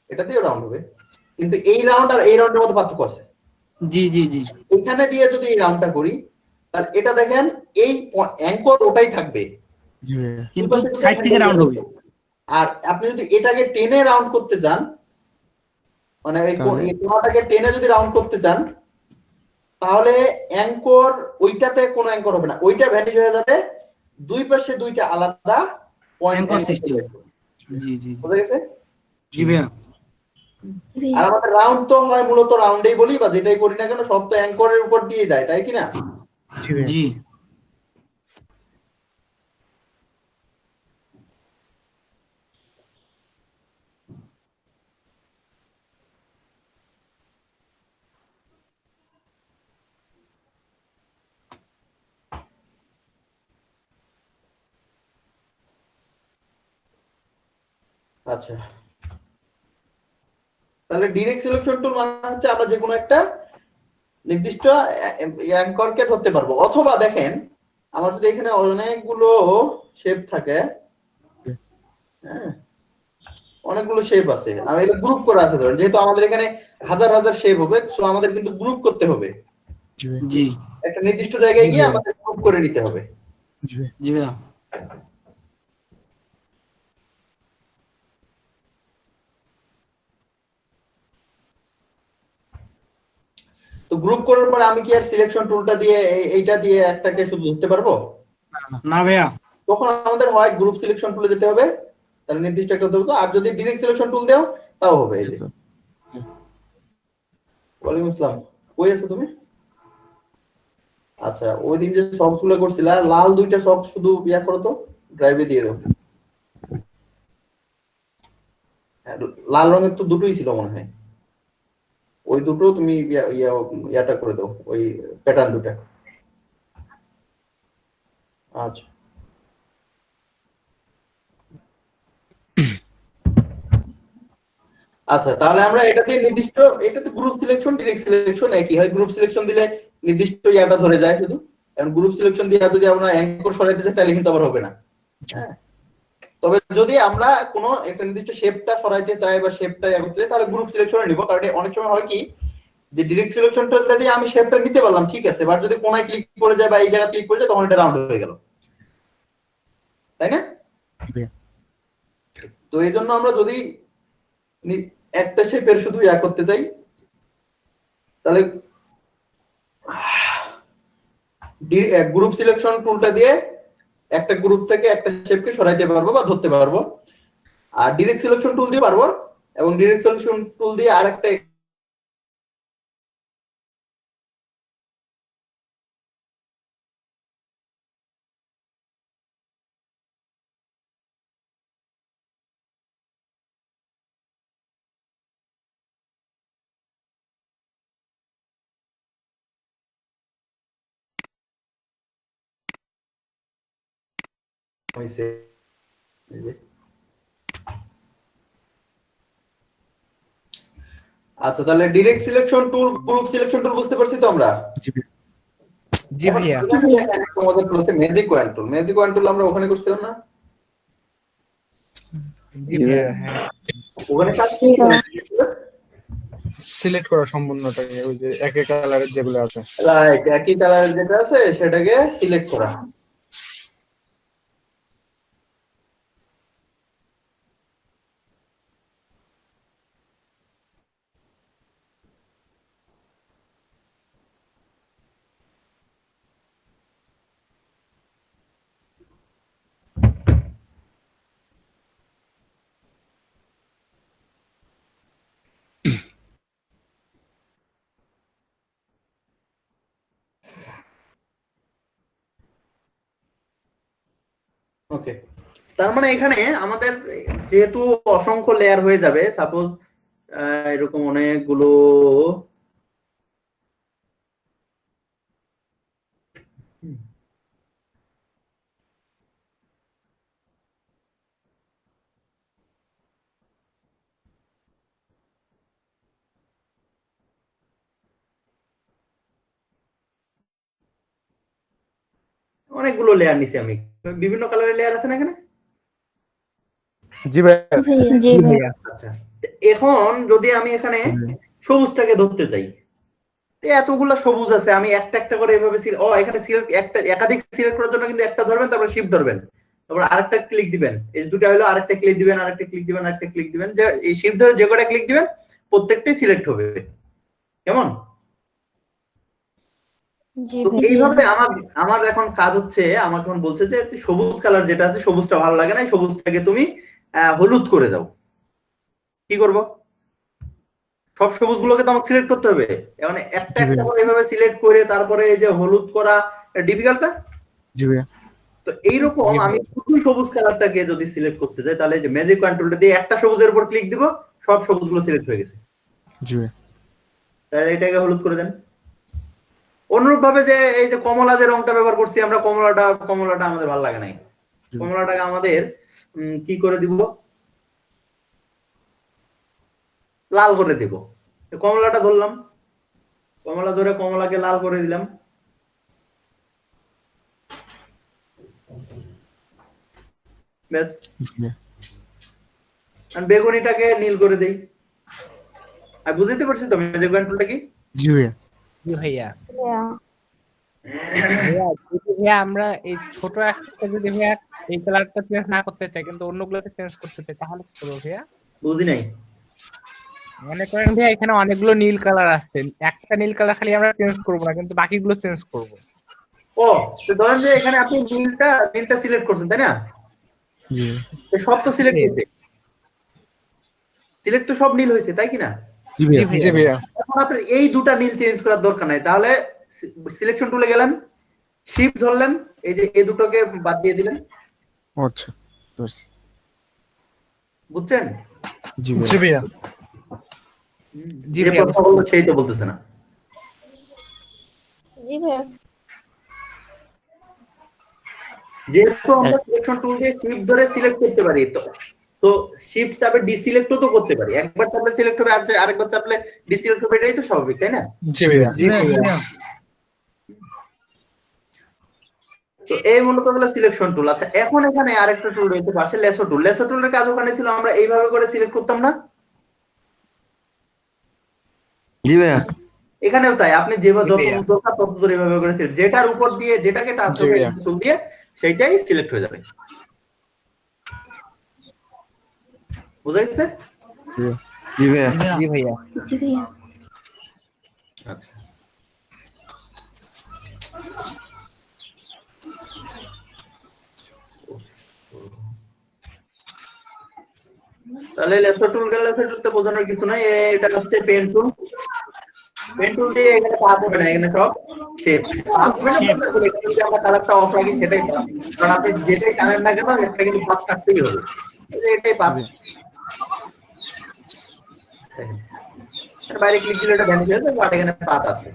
এটা দিয়েও রাউন্ড হবে, কিন্তু এই রাউন্ড আর এই রাউন্ডের মধ্যে পার্থক্য আছে। জি জি জি। এখানে দিয়ে যদি এই রাউন্ডটা করি তাহলে এটা দেখেন এই অ্যাঙ্কর ওটাই থাকবে, জি ভাইয়া। কিন্তু সাইড থেকে রাউন্ড হবে। আর আপনি যদি এটাকে টেনে রাউন্ড করতে চান, মানে এই কোণাটাকে টেনে যদি রাউন্ড করতে চান, তাহলে অ্যাঙ্কর ওইটাতে কোনো অ্যাঙ্কর হবে না, ওইটা ভ্যানিশ হয়ে যাবে। দুই পাশে দুইটা আলাদা পয়েন্ট অ্যাঙ্কর সিস্টেম। জি জি বুঝা গেছে? জি ভাইয়া। আর আমাদের রাউন্ড তো হয় মূলত রাউন্ডেই বলি, বা যেটাই করি না কেন সব তো অ্যাঙ্করের উপর দিয়ে যায়, তাই কি না? জি ভাইয়া। জি। আচ্ছা, তাহলে ডিরেক্ট সিলেকশন টুল মানে হচ্ছে আমরা যে কোনো একটা নির্দিষ্ট অ্যাঙ্করকে ধরতে পারবো। অথবা দেখেন আমার যদি এখানে অনেকগুলো শেপ থাকে, হ্যাঁ অনেকগুলো শেপ আছে, আর এটা গ্রুপ করা আছে, ধরেন যেহেতু আমাদের এখানে হাজার হাজার শেপ হবে, সো আমাদের কিন্তু গ্রুপ করতে হবে। জি ভাইয়া। জি একটা নির্দিষ্ট জায়গায় গিয়ে আমাদের গ্রুপ করে নিতে হবে। জি ভাইয়া। জি ভাইয়া। তো গ্রুপ করার পরে আমি কি আর সিলেকশন টুলটা দিয়ে এইটা দিয়ে একটাকে শুধু ধরতে পারবো? না ভাইয়া। তখন আমাদের হয় গ্রুপ সিলেকশন টুলে যেতে হবে, তাহলে নির্দিষ্ট একটা ধরবো। আর যদি ডিরেক্ট সিলেকশন টুল দাও তাও হবে। এই যে ওয়ালাইকুম আসসালাম, কই আছো তুমি? আচ্ছা, ওই দিন যে সক্স গুলো করছিলা, লাল দুইটা সক্স শুধু ইয়া করো তো, ড্রাইভে দিয়ে দাও। লাল রঙের তো দুটোই ছিল মনে হয়, ওই দুটো তুমি ইয়াটা করে দাও, ওই প্যাটার্ন দুটা। আচ্ছা, আচ্ছা তাহলে আমরা এটা দিয়ে নির্দিষ্ট, এটাতে গ্রুপ সিলেকশন ডিরেক্ট সিলেকশন একই হয়। গ্রুপ সিলেকশন দিলে নির্দিষ্ট ইয়াটা ধরে যায় শুধু, কারণ গ্রুপ সিলেকশন দিয়ে যদি আমরা অ্যাঙ্কর সরাইতে চাই তাহলে কিন্তু আবার হবে না। হ্যাঁ, তবে যদি আমরা কোনো একটা নির্দিষ্ট শেপটা সরাইতে চাই বা শেপটা ইয়া করতে চাই তাহলে গ্রুপ সিলেকশনে নিব। কারণ অনেক সময় হয় কি যে ডিরেক্ট সিলেকশন টুলটা দিয়ে আমি শেপটা নিতে পারলাম, ঠিক আছে, এবার যদি কোনায় ক্লিক করে যায় বা এই জায়গা ক্লিক করে যায় তখন এটা রাউন্ড হয়ে গেল, তাই না? তো এই জন্য আমরা যদি একটা শেপের শুধু ইয়া করতে চাই তাহলে গ্রুপ সিলেকশন টুলটা দিয়ে একটা গ্রুপ থেকে একটা শেপকে সরাইতে পারবো বা ধরতে পারবো, আর ডিরেক্ট সিলেকশন টুল দিয়ে পারবো, এবং ডিরেক্ট সিলেকশন টুল দিয়ে আরেকটা হইছে। আচ্ছা, তাহলে direct selection tool, group selection tool বুঝতে পারছি তো আমরা? জি ভাইয়া। তোমাদের ক্লাসে ম্যাজিক ওয়ান টুল, ম্যাজিক ওয়ান টুল আমরা ওখানে করছিলাম না? জি ভাইয়া, হ্যাঁ। ওখানে কাজ কি সিলেক্ট করা সম্পূর্ণটাকে, ওই যে একই কালারের যেগুলো আছে। রাইট, একই কালারের যেটা আছে সেটাকে সিলেক্ট করা। ওকে, তার মানে এখানে আমাদের যেহেতু অসংখ্য লেয়ার হয়ে যাবে, সাপোজ এরকম অনেকগুলো অনেকগুলো লেয়ার নিছি আমি, বিভিন্ন কালারের লেয়ার আছে না এখানে? জি ভাই। জি ভাইয়া। আচ্ছা, এখন যদি আমি এখানে সবুজটাকে ধরতে চাই, এতগুলা সবুজ আছে, আমি একটা একটা করে এভাবে এখানে সিলেক্ট, একটা একাধিক সিলেক্ট করার জন্য কিন্তু একটা ধরবেন, তারপর শিফট ধরবেন, তারপর আরেকটা ক্লিক দিবেন, এই দুটো হলো আরেকটা ক্লিক দিবেন, আরেকটা ক্লিক দিবেন, আরেকটা ক্লিক দিবেন, যে এই শিফট ধরে যে কটা ক্লিক দিবেন প্রত্যেকটাই সিলেক্ট হবে, কেমন? জি তো ভাইয়া। এইভাবে আমার এখন কাজ হচ্ছে, আমাকে এখন বলছে যে সবুজ কালার যেটা আছে সবুজটা ভালো লাগে না, সবুজটাকে তুমি হলুদ করে দাও। কি করব? সব সবুজ গুলোকে তো আমাকে সিলেক্ট করতে হবে, মানে একটা একটা করে এইভাবে সিলেক্ট করে তারপরে এই যে হলুদ করা ডিফিকাল্ট না? জি ভাইয়া। তো এইরকম আমি শুধু সবুজ কালারটাকে যদি সিলেক্ট করতে চাই তাহলে যে ম্যাজিক কন্ট্রোলটা দিয়ে একটা সবুজের উপর ক্লিক দিব, সব সবুজগুলো সিলেক্ট হয়ে গেছে, জি ভাইয়া। তাহলে এটাকে হলুদ করে দেন। অনুরূপ ভাবে যে এই যে কমলা যে রংটা ব্যবহার করছি আমরা, কমলাটা আমাদের ভালো লাগে নাই, কমলাটাকে আমাদের কি করে দিব? লাল করে দিব। কমলাটা ধরলাম, কমলা ধরে কমলাকে লাল করে দিলাম, ব্যাস। আর বেগুনিটাকে নীল করে দেই। আর বুঝতে পারছি তো ম্যাজিক কন্ট্রোলটা কি? জি ভাইয়া। জি ভাইয়া। ভাইয়া। ভাইয়া, যদি ভাইয়া আমরা এই ছোট একটা যদি ভাইয়া এই কালারটা চেঞ্জ না করতে চাই, কিন্তু অন্যগুলোতে চেঞ্জ করতে চাই, তাহলে কি করবো ভাইয়া? বুঝি নাই। মনে করেন ভাইয়া এখানে অনেকগুলো নীল কালার আসছে, একটা নীল কালার খালি আমরা চেঞ্জ করবো না, কিন্তু বাকিগুলো চেঞ্জ করবো। ও, তো ধরেন যে এখানে আপনি নীলটা সিলেক্ট করছেন, তাই না? জি সব তো সিলেক্ট হয়েছে, সিলেক্ট তো সব নীল হয়েছে, তাই কি না? জি ভাইয়া। এখন আপনার এই দুটা নীল চেঞ্জ করার দরকার নাই, তাহলে সিলেকশন টুলে গেলেন, শিফট ধরলেন, এই যে এই দুটোকে বাদ দিয়ে দিলেন। আচ্ছা, বুঝছেন? জি ভাইয়া। জি যে ভাইয়া। কথা বললো সেই তো বলতেছে না। জি ভাইয়া। যেহেতু আমরা সিলেকশন টুল দিয়ে শিফট ধরে সিলেক্ট করতে পারি, তো শিফট চাপে ডিসিলেক্টও তো করতে পারি, একবার চাপলে সিলেক্ট হবে আর আরেকবার চাপলে ডিসিলেক্ট হবে, এটাই তো স্বাভাবিক, তাই না? জি ভাইয়া। জি ভাইয়া। তো এই মূলত হলো সিলেকশন টুল। আচ্ছা, এখন এখানে আরেকটা টুল রয়েছে পাশে, লেসো টুল। লেসো টুলের কাজ ওখানে ছিল আমরা এইভাবে করে সিলেক্ট করতাম না? জি ভাইয়া। এখানেও তাই, আপনি যেভাবে জি যত ভাইয়া। দরকার তত দূর এভাবে করে select, যেটার উপর দিয়ে যেটাকে টাচ জি হবে ভাইয়া। টুল দিয়ে সেইটাই সিলেক্ট হয়ে যাবে। বুঝা গেছে? জি ভাইয়া। জি ভাইয়া। জি ভাইয়া। জি ভাইয়া। আচ্ছা, তাহলে লেসার টুল গেলে সেটাতে বোঝানোর কিছু নাই। এটা হচ্ছে পেন টুল। পেন টুল দিয়ে এখানে পাত হবে না, এখানে সব শেপ। পাত হবে না Shape। বলতে এখানে যদি আমরা কালারটা অফ রাখি সেটাই পাত, কারণ আপনি যেটাই টানেন না কেন এটা কিন্তু পাত কাটতেই হবে। এই যে এটাই পাত। এর বাইরে ক্লিক দিলে এটা ভ্যানিশ হয়ে যাবে, বাট এখানে পাত আছে।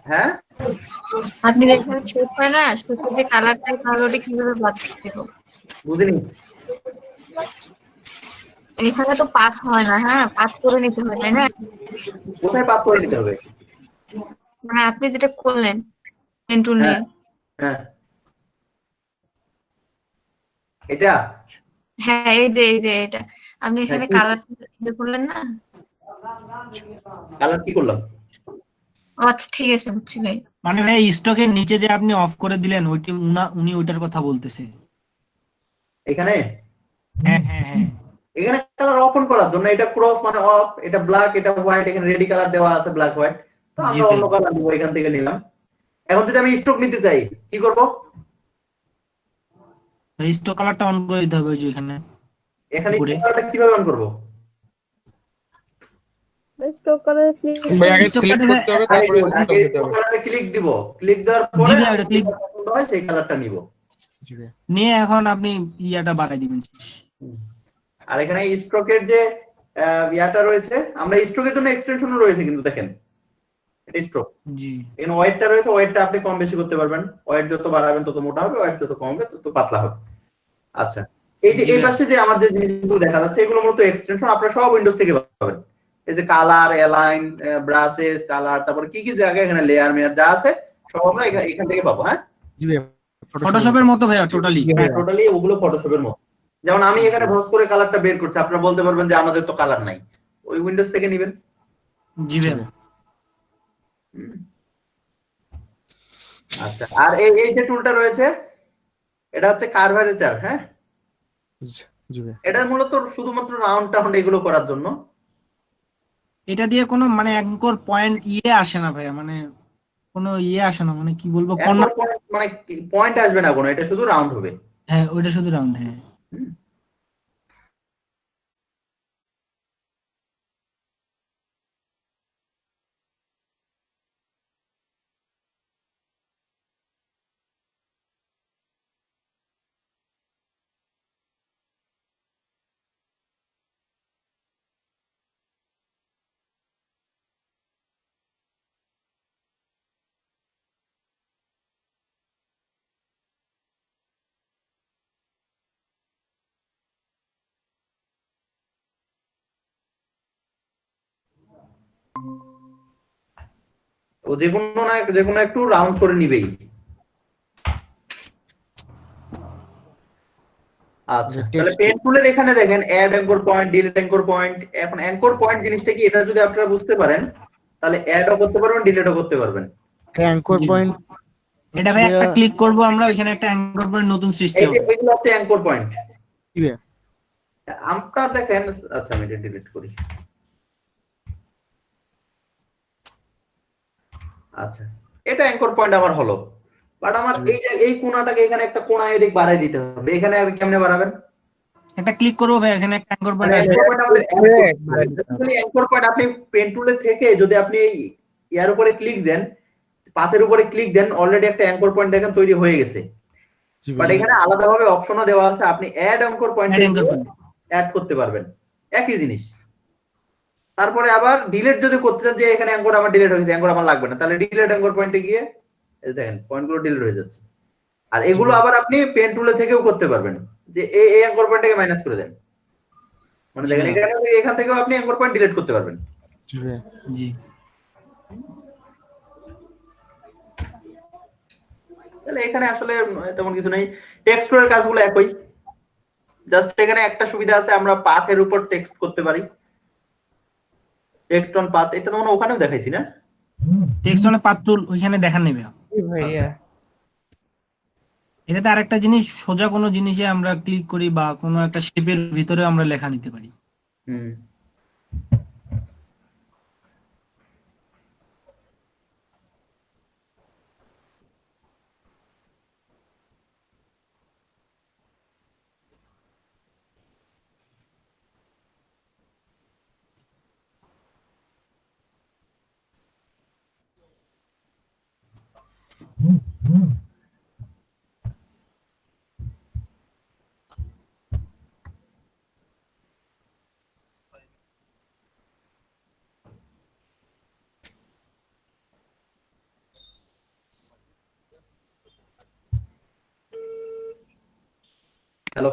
হ্যাঁ, আপনি যেখানে শেপ হয় না, শেপের যে কালারটা, তাহলে ওটা কিভাবে বাদ দেবো? বুঝিনি। এখানে তো পাস হয় না, হ্যাঁ পাস করে নিতে হয়, তাই না? কোথায় পাত করে নিতে হবে? মানে আপনি যেটা করলেন পেন টুল হ্যাঁ নিয়ে, হ্যাঁ, এটা হ্যাঁ এই যে এটা আপনি হ্যাঁ, এখানে কি কালার করলেন না? কালার কি করলাম? ও আচ্ছা, ঠিক আছে, বুঝছি ভাই। মানে ভাই স্টকের নিচে যে আপনি অফ করে দিলেন ওইটি উনি ওইটার কথা বলতেছে। এখানে হ্যাঁ হ্যাঁ হ্যাঁ। এখানে কালার অফ অন করার জন্য এটা ক্রস মানে অফ, এটা ব্ল্যাক, এটা হোয়াইট, এখানে রেডি কালার দেওয়া আছে ব্ল্যাক হোয়াইট। তো জি আমরা ভাই। অন্য কালার নিব, এখান থেকে নিলাম। এখন যদি আমি স্টক নিতে চাই কি করব? স্টক কালারটা অন করে দিতে হবে ওই যে এখানে এখানে উপরে। কালারটা কিভাবে অন করব? স্টক কালার কি? ভাই আগে স্টক সিলেক্ট কালার করতে হবে, তারপরে স্টক দিতে হবে। কালারে ক্লিক দিব, ক্লিক দেওয়ার জি পরে ভাই, ওটা ক্লিক যেটা পছন্দ হয় সেই কালারটা নিব। জি ভাইয়া। নিয়ে এখন আপনি ইয়াটা বাড়াই দিবেন। আর এখানে স্ট্রোকের যে ইয়াটা রয়েছে, আমরা স্ট্রোকের জন্য এক্সটেনশনও রয়েছে কিন্তু দেখেন, এটা স্ট্রোক। জি এখানে ওয়েটটা রয়েছে, ওয়েটটা আপনি কম বেশি করতে পারবেন। ওয়েট যত বাড়াবেন তত মোটা হবে, ওয়েট যত কমবে তত পাতলা হবে। আচ্ছা, এই যে জি এই ভাই। পাশে যে আমার যে জিনিসগুলো দেখা যাচ্ছে এগুলো মূলত এক্সটেনশন, আপনারা সব উইন্ডোজ থেকে পাবেন। এই যে কালার, অ্যালাইন, ব্রাশেস, কালার, তারপরে কি কি জায়গা এখানে লেয়ার মেয়ার যা আছে সব আমরা এখান থেকে পাবো। হ্যাঁ, জি ভাইয়া। ফটোশপের মতো ভাইয়া টোটালি। টোটালি ওগুলো ফটোশপের মতো। যেমন আমি এখানে ভস করে কালারটা বের করছি, আপনারা বলতে পারবেন যে আমাদের তো কালার নাই, ওই উইন্ডোজ থেকে নেবেন। জি ভাইয়া। আচ্ছা, আর এই যে টুলটা রয়েছে এটা হচ্ছে কার্ভারেচার। হ্যাঁ, জি ভাইয়া। এটা মূলত শুধুমাত্র রাউন্ড টাউন্ড এগুলো করার জন্য। এটা দিয়ে কোনো মানে অ্যাঙ্কর পয়েন্ট আসে না ভাইয়া, মানে কোনো আসে না, মানে কি বলবো কর্নার। মানে পয়েন্ট আসবে না কোনো, এটা শুধু রাউন্ড হবে। হ্যাঁ ওইটা শুধু রাউন্ড। হ্যাঁ হুম। ও যে কোনো একটু রাউন্ড করে নিবেই। আচ্ছা, তাহলে পেন টুলের এখানে দেখেন add anchor point, delete anchor point. এখন অ্যাঙ্কর পয়েন্ট জিনিসটা কি, এটা যদি আপনারা বুঝতে পারেন তাহলে অ্যাডও করতে পারবেন, ডিলিটও করতে পারবেন। অ্যাঙ্কর পয়েন্ট এটা ভাই একটা ক্লিক করব আমরা, ওইখানে একটা অ্যাঙ্কর পয়েন্ট নতুন সৃষ্টি হবে। এগুলো হচ্ছে অ্যাঙ্কর পয়েন্ট। কি ভাইয়া? আপনারা দেখেন, আচ্ছা আমি এটা ডিলিট করি। আচ্ছা, এটা অ্যাঙ্কর পয়েন্ট আমার হলো, বাট আমার এই কোণাটাকে এখানে একটা কোণা এদিক বাড়াই দিতে হবে। এখানে আর কেমনে বাড়াবেন? একটা ক্লিক করব ভাই, এখানে একটা অ্যাঙ্কর পয়েন্ট আসবে। অ্যাঙ্কর পয়েন্ট আপনি পেন টুলে থেকে যদি আপনি ইয়ার উপরে ক্লিক দেন, পাতের উপরে ক্লিক দেন, অলরেডি একটা অ্যাঙ্কর পয়েন্ট দেখেন তৈরি হয়ে গেছে। বাট এখানে আলাদাভাবে অপশনও দেওয়া আছে, আপনি অ্যাড অ্যাঙ্কর পয়েন্ট অ্যাড করতে পারবেন, একই জিনিস। তারপরে আবার ডিলিট যদি করতে চান, যে এখানে অ্যাঙ্কর আমার ডিলিট হয়েছে, অ্যাঙ্কর আমার লাগবে না, তাহলে ডিলিট অ্যাঙ্কর পয়েন্টে গিয়ে এই দেখেন পয়েন্টগুলো ডিলিট হয়ে যাচ্ছে। আর এগুলো আবার আপনি পেন টুলে থেকেও করতে পারবেন, যে এই অ্যাঙ্কর পয়েন্টটাকে মাইনাস করে দেন, মানে দেখেন এখান থেকেও আপনি অ্যাঙ্কর পয়েন্ট ডিলিট করতে পারবেন। জি, তাহলে এখানে আসলে তেমন কিছু নেই, টেক্সটের কাজগুলো একই। জাস্ট এখানে একটা সুবিধা আছে, আমরা পাথের উপর টেক্সট করতে পারি, টেক্সট অন পাথ। এটা তো মনে হয় ওখানেও দেখাইছি না? টেক্সট অন পাথ টুল ওইখানে দেখান নেবে। জি ভাইয়া। এটাতে আরেকটা জিনিস, সোজা কোনো জিনিসে আমরা ক্লিক করি বা কোনো একটা শেপের ভিতরে আমরা লেখা নিতে পারি। হুম। হ্যালো,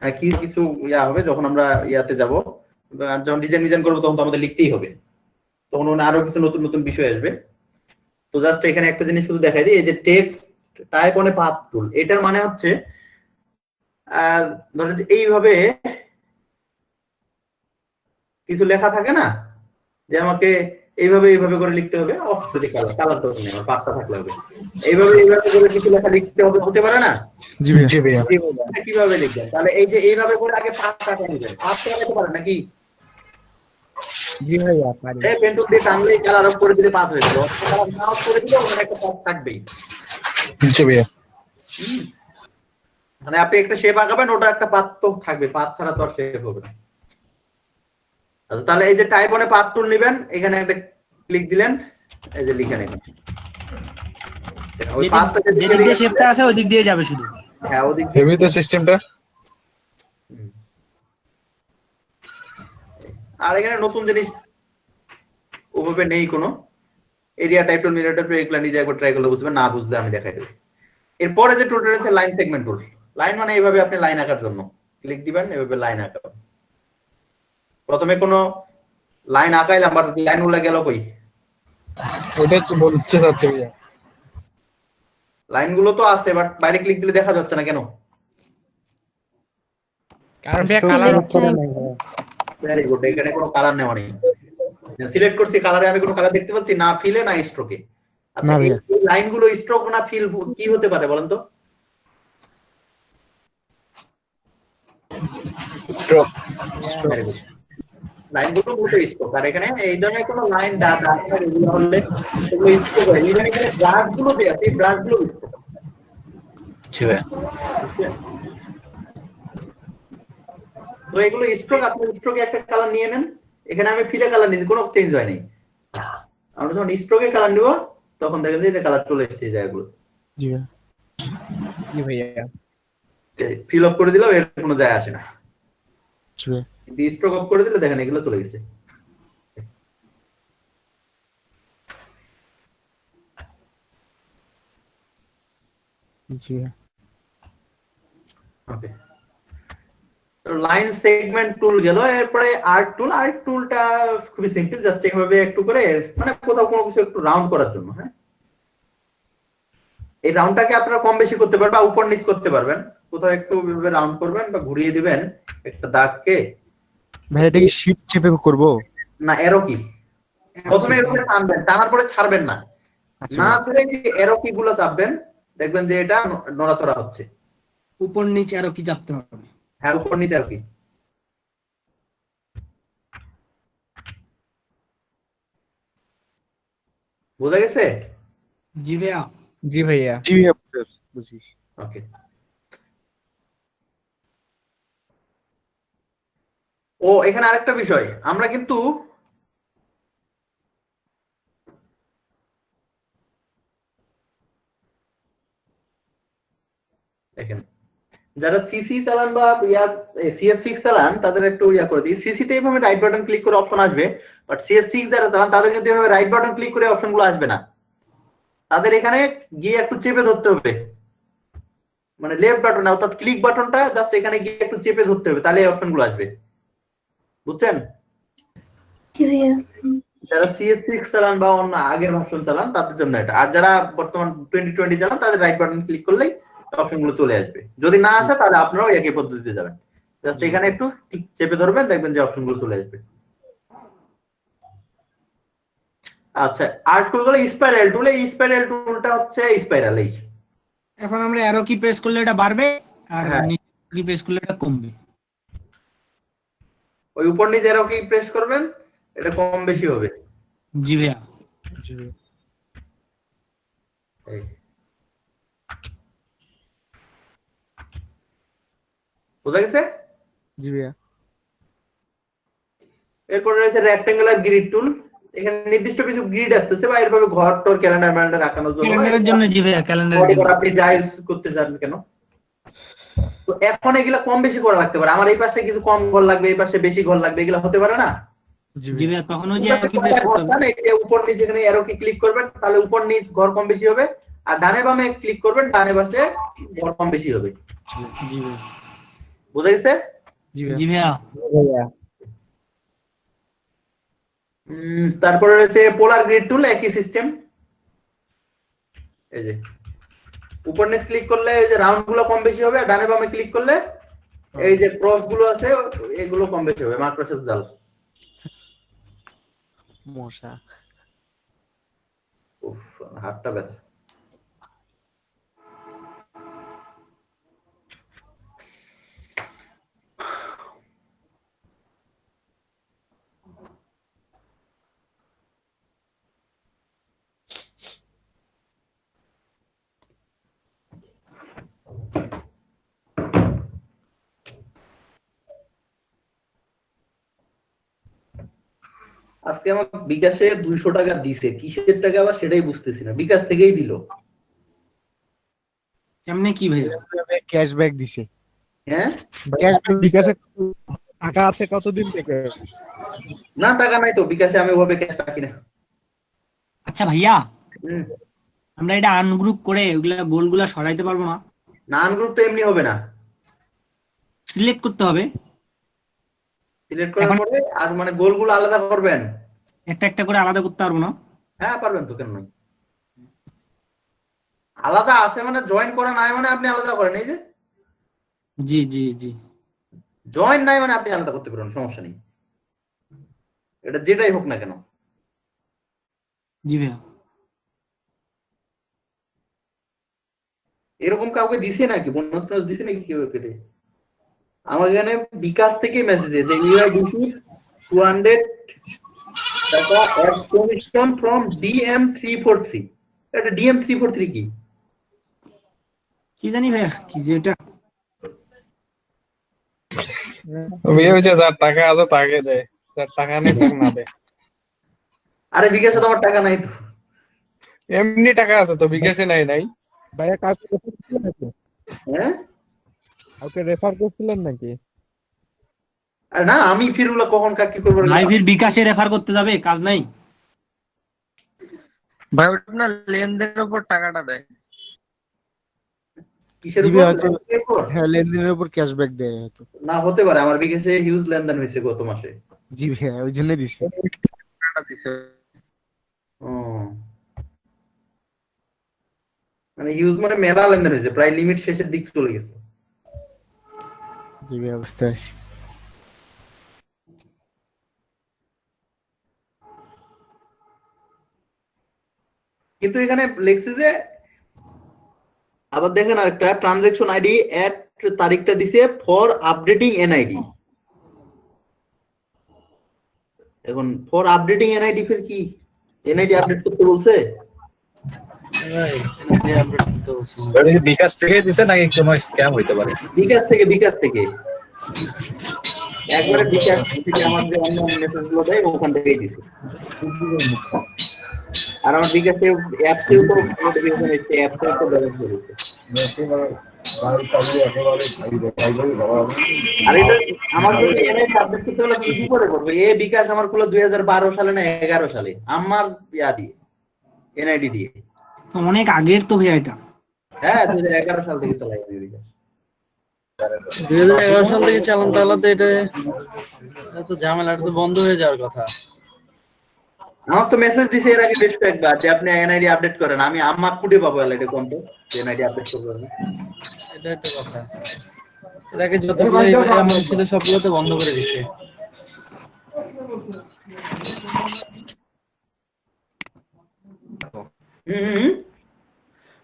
হ্যাঁ, কি কিছু ইয়া হবে যখন আমরা ইয়াতে যাব, যখন ডিজাইন করবো তখন তো আমাদের লিখতেই হবে, তখন আরো কিছু নতুন নতুন বিষয় আসবে। তো জাস্ট এখানে একটা জিনিস শুধু দেখাই দিই, এই যে text type on a path টুল, এটার মানে হচ্ছে ধরেন যে এইভাবে কিছু লেখা থাকে না, যে আমাকে এইভাবে করে লিখতে হবে, যদি কালার তো নেই, আমার পাঁচটা থাকলে হবে, এইভাবে করে কিছু লেখা লিখতে হবে, হতে পারে না? জি ভাইয়া। কিভাবে লিখবেন? তাহলে এই যে এইভাবে করে আগে পাঁচটা নেবেন, পাঁচটা লিখতে পারেন নাকি? জি ভাইয়া পারি। এই পেন্টুল দিয়ে টানলে কালার অফ করে দিলে পাঁচ হয়ে যাবে, কালার না অফ করে দিলে ওখানে একটা পাঁচ থাকবেই। জি ভাইয়া। মানে আপনি একটা শেপ আঁকাবেন, ওটা একটা পাত তো থাকবে, পাত ছাড়া তো আর শেপ হবে না। আচ্ছা, তাহলে এই যে টাইপ অনে পাত টুল নেবেন, এখানে একটা ক্লিক দিলেন, এই যে লিখে নেবেন, ওই পাতটা যেদিক দিয়ে শেপটা আছে ওই দিক দিয়ে যাবে শুধু। হ্যাঁ, ওদিক হেভি তো সিস্টেমটা। আর এখানে নতুন জিনিস ওভাবে নেই কোনো, এরিয়া টাইপ টুল, মিরর টাইপ টুল, এগুলা নিজে একবার ট্রাই করলে বুঝবেন, না বুঝলে আমি দেখাই দেব। এরপরে যে টুলটা আছে লাইন সেগমেন্ট টুল। লাইন মানে এইভাবে আপনি লাইন আঁকার জন্য ক্লিক দিবেন, এভাবে লাইন আঁকাবেন। প্রথমে কোনো লাইন আঁকাইলাম, বাট লাইনগুলো গেল কই? ওটা বলতে চাচ্ছি ভাইয়া। লাইনগুলো তো আছে, বাট বাইরে ক্লিক দিলে দেখা যাচ্ছে না কেন? কারণ ভাইয়া কালার অফ করে নাই ভাইয়া। ভেরি গুড, এখানে কোনো কালার নেওয়া নেই। সিলেক্ট করছি, কালারে আমি কোনো কালার দেখতে পাচ্ছি না, ফিলে না স্ট্রোকে। আচ্ছা, এই লাইনগুলো স্ট্রোক না ফিল কি হতে পারে বলেন তো? স্ট্রোক। লাইনগুলো মূলত স্ট্রোক, আর এখানে এই ধরনের কোনো লাইন এগুলো হলে এগুলো স্ট্রোক হয়। ইভেন এখানে ব্রাশগুলো যে আছে, এই ব্রাশগুলো স্ট্রোক। জি ভাইয়া। তো এগুলো স্ট্রোক, আপনি স্ট্রোকে একটা কালার নিয়ে নেন। এখানে আমি ফিলে কালার নিয়েছি, কোনো চেঞ্জ হয়নি। আমরা যখন স্ট্রোকে কালার নিব, তখন দেখেন যে কালার চলে এসেছে এই জায়গাগুলো। জি ভাইয়া। জি ভাইয়া। ফিল আপ করে দিলাম, এর কোনো যায় আসে না। জি ভাইয়া। কিন্তু স্ট্রোক অফ করে দিলে দেখেন এগুলো চলে গেছে। জি ভাইয়া। ওকে, লাইন সেগমেন্ট টুল গেল। এরপরে আর্ট টুল। আর্ট টুলটা খুবই সিম্পল, জাস্ট এইভাবে একটু করে, মানে কোথাও কোনো কিছু একটু রাউন্ড করার জন্য। হ্যাঁ, এই রাউন্ডটাকে আপনারা কম বেশি করতে পারবেন বা উপর নিচ করতে পারবেন। কোথাও একটু রাউন্ড করবেন বা ঘুরিয়ে দিবেন একটা দাগকে। ভাই এটা কি শিফট চেপে করব? না, এরো কি প্রথমে এভাবে টানবেন, টানার পরে ছাড়বেন না, না ছেড়ে যে এরো কি গুলো চাপবেন, দেখবেন যে এটা নড়াচড়া হচ্ছে। উপর নিচে আরো কি চাপতে হবে? হ্যাঁ, উপর নিচে আর কি। বোঝা গেছে? জি ভাইয়া। জি ভাইয়া। জি ভাইয়া, বুঝিস। ওকে, ও এখানে আরেকটা বিষয়, আমরা কিন্তু দেখেন যারা সিসি চালান বা CS6 চালান, তাদের একটু ইয়া করে দিই। সিসি তে এইভাবে রাইট বাটন ক্লিক করে অপশন আসবে, বাট CS6 যারা চালান তাদের কিন্তু এইভাবে রাইট বাটন ক্লিক করে অপশনগুলো আসবে না। তাদের এখানে গিয়ে একটু চেপে ধরতে হবে, মানে লেফট বাটন অর্থাৎ ক্লিক বাটনটা জাস্ট এখানে গিয়ে একটু চেপে ধরতে হবে, তাহলে এই অপশনগুলো আসবে। বুঝছেন? যারা CS6 চালান বা অন্য আগের ভার্সন চালান তাদের জন্য এটা, আর যারা বর্তমান 2020 চালান তাদের রাইট বাটন ক্লিক করলেই অপশনগুলো চলে আসবে। যদি না আসে তাহলে আপনারাও একই পদ্ধতিতে যাবেন। জাস্ট এখানে একটু টিক চেপে ধরবেন, দেখবেন যে অপশনগুলো চলে আসবে। আচ্ছা, আর টুল গুলো স্পাইরাল টুল, এই স্পাইরাল টুলটা হচ্ছে স্পাইরাল। এই এখন আমরা অ্যারো কি প্রেস করলে এটা বাড়বে, আর হ্যাঁ। নিচে কি প্রেস করলে এটা কমবে। ওই উপর নিচে এরো কি প্রেস করবেন, এটা কম বেশি হবে। জি ভাইয়া। এই বোঝা গেছে? জি ভাইয়া। এরপর রয়েছে রেক্ট্যাঙ্গুলার গ্রিড টুল। এখানে নির্দিষ্ট কিছু গ্রিড আসতেছে, বা এরভাবে ঘর টর ক্যালেন্ডার ম্যালেন্ডার আঁকানোর জন্য, ক্যালেন্ডারের জন্য জি ভাইয়া, ক্যালেন্ডারের জন্য। আপনি যাই করতে চান কেন। তো এখন এগুলা কম বেশি করা লাগতে পারে, আমার এই পাশে কিছু কম ঘর লাগবে, এই পাশে বেশি ঘর লাগবে, এগুলা হতে পারে না? জি ভাইয়া, তখন ওই যে অ্যারো কি প্রেস করতে হবে। এই যে উপর নিচে এখানে অ্যারো কি ক্লিক করবেন, তাহলে উপর নিচ ঘর কম বেশি হবে, আর ডানে বামে ক্লিক করবেন, ডানে পাশে ঘর কম বেশি হবে। জি ভাইয়া। বুঝা গেছে? জি ভাইয়া। তারপরে রয়েছে পোলার গ্রিড টুল, একই সিস্টেম। এই যে উপর নিচ ক্লিক করলে এই যে রাউন্ড গুলো কম বেশি হবে, আর ডানে বামে ক্লিক করলে এই যে ক্রস গুলো আছে এগুলো কম বেশি হবে। মাকড়সার জাল। মশা। উফ, হাতটা ব্যথা। আজকে আমার বিকাশে 200 টাকা দিছে, কিসের টাকা আবার সেটাই বুঝতেছি না। বিকাশ থেকেই দিল। কেমনে কি ভাইয়া? ক্যাশব্যাক দিছে। হ্যাঁ, ক্যাশব্যাক বিকাশে টাকা আছে কতদিন থেকে? না টাকা নাই তো বিকাশে, আমি ওভাবে ক্যাশ রাখি না। আচ্ছা ভাইয়া, হুম। আমরা এটা আনগ্রুপ করে ওগুলা গোলগুলা সরাইতে পারবো না? না, আনগ্রুপ তো এমনি হবে না, সিলেক্ট করতে হবে সিলেক্ট করার পরে আর মানে গোলগুলো আলাদা করবেন। একটা একটা করে, আলাদা করতে পারবো না? হ্যাঁ পারবেন তো, কেন নয়। আলাদা আছে মানে জয়েন করা নাই মানে আপনি আলাদা করেন। এই যে জি জি জি। জয়েন নাই মানে আপনি আলাদা করতে পারেন, সমস্যা নেই। এটা যেটাই হোক না কেন। জি ভাইয়া। এরকম কাউকে দিছে নাকি, বোনাস টোনাস দিছে নাকি কেউ কেটে? আমার এখানে বিকাশ থেকে মেসেজ দিয়েছে, ইউ আর রিসিভ 200 টাকা অ্যাড কমিশন ফ্রম DM343। এটা DM343 কি? কি জানি ভাইয়া, কি যে এটা। হচ্ছে যার টাকা আছে তাকে দেয়, যার টাকা নেই তাকে না দেয়। আরে বিকাশে তো আমার টাকা নাই তো। এমনি টাকা আছে তো, বিকাশে নাই। ভাইয়া কাউকে রেফার করছিলেন নাকি? হ্যাঁ, কাউকে রেফার করছিলেন নাকি? আরে না, আমি ফিরগুলো কখন কাকে করবো? ভাই ফির বিকাশে রেফার করতে যাবে, কাজ নাই। ভাই ওটা আপনার লেনদেনের উপর টাকাটা দেয়। কিসের জিবি হয়তো, উপর? হ্যাঁ লেনদেনের উপর ক্যাশব্যাক দেয় হয়তো। না হতে পারে, আমার বিকাশে হিউজ লেনদেন হয়েছে গত মাসে। জি ভাইয়া, ওই জন্যই দিছে। ও, মানে হিউজ মানে মেলা লেনদেন হয়েছে, প্রায় লিমিট শেষের দিক চলে গেছে। জি ভাইয়া, বুঝতে পারছি। কিন্তু এখানে লেখছে যে, আবার দেখেন আরেকটা ট্রানজাকশন আইডি এট তারিখটা দিছে ফর আপডেটিং এনআইডি। এখন ফর আপডেটিং এনআইডি ফির কি? এনআইডি আপডেট করতে বলছে? বিকাশ থেকে দিছে নাকি কোনো স্ক্যাম হইতে পারে? বিকাশ থেকে একবারে বিকাশ থেকে আমার যে অন্য মেসেজগুলো দেয় ওখান থেকেই দিছে। আর আমার বিকাশে অ্যাপসে উপর নোটিফিকেশন এসেছে, অ্যাপসে উপর ব্যালেন্স করেছে। আর এটা আমার যদি এনআইডি আপডেট করতে হলে কি করে করব? এই বিকাশ আমার খুলে 2012 সালে না 11 সালে, আমার ইয়া দিয়ে এনআইডি দিয়ে। তো অনেক আগের তো ভাইয়া এটা। হ্যাঁ 2011 সাল থেকে চালাই বিকাশ। 2011 সাল থেকে চালান চালাতে এটা এত ঝামেলা, এটা তো বন্ধ হয়ে যাওয়ার কথা। আমার তো মেসেজ দিছে এর আগে বেশ কয়েকবার যে আপনি এনআইডি আপডেট করেন। আমি আমার খুঁজে পাবো এটা কোন তো এনআইডি আপডেট করব আমি। এটাই তো কথা। এর আগে যতগুলো এমন ছিল সবগুলোতে বন্ধ করে দিছে।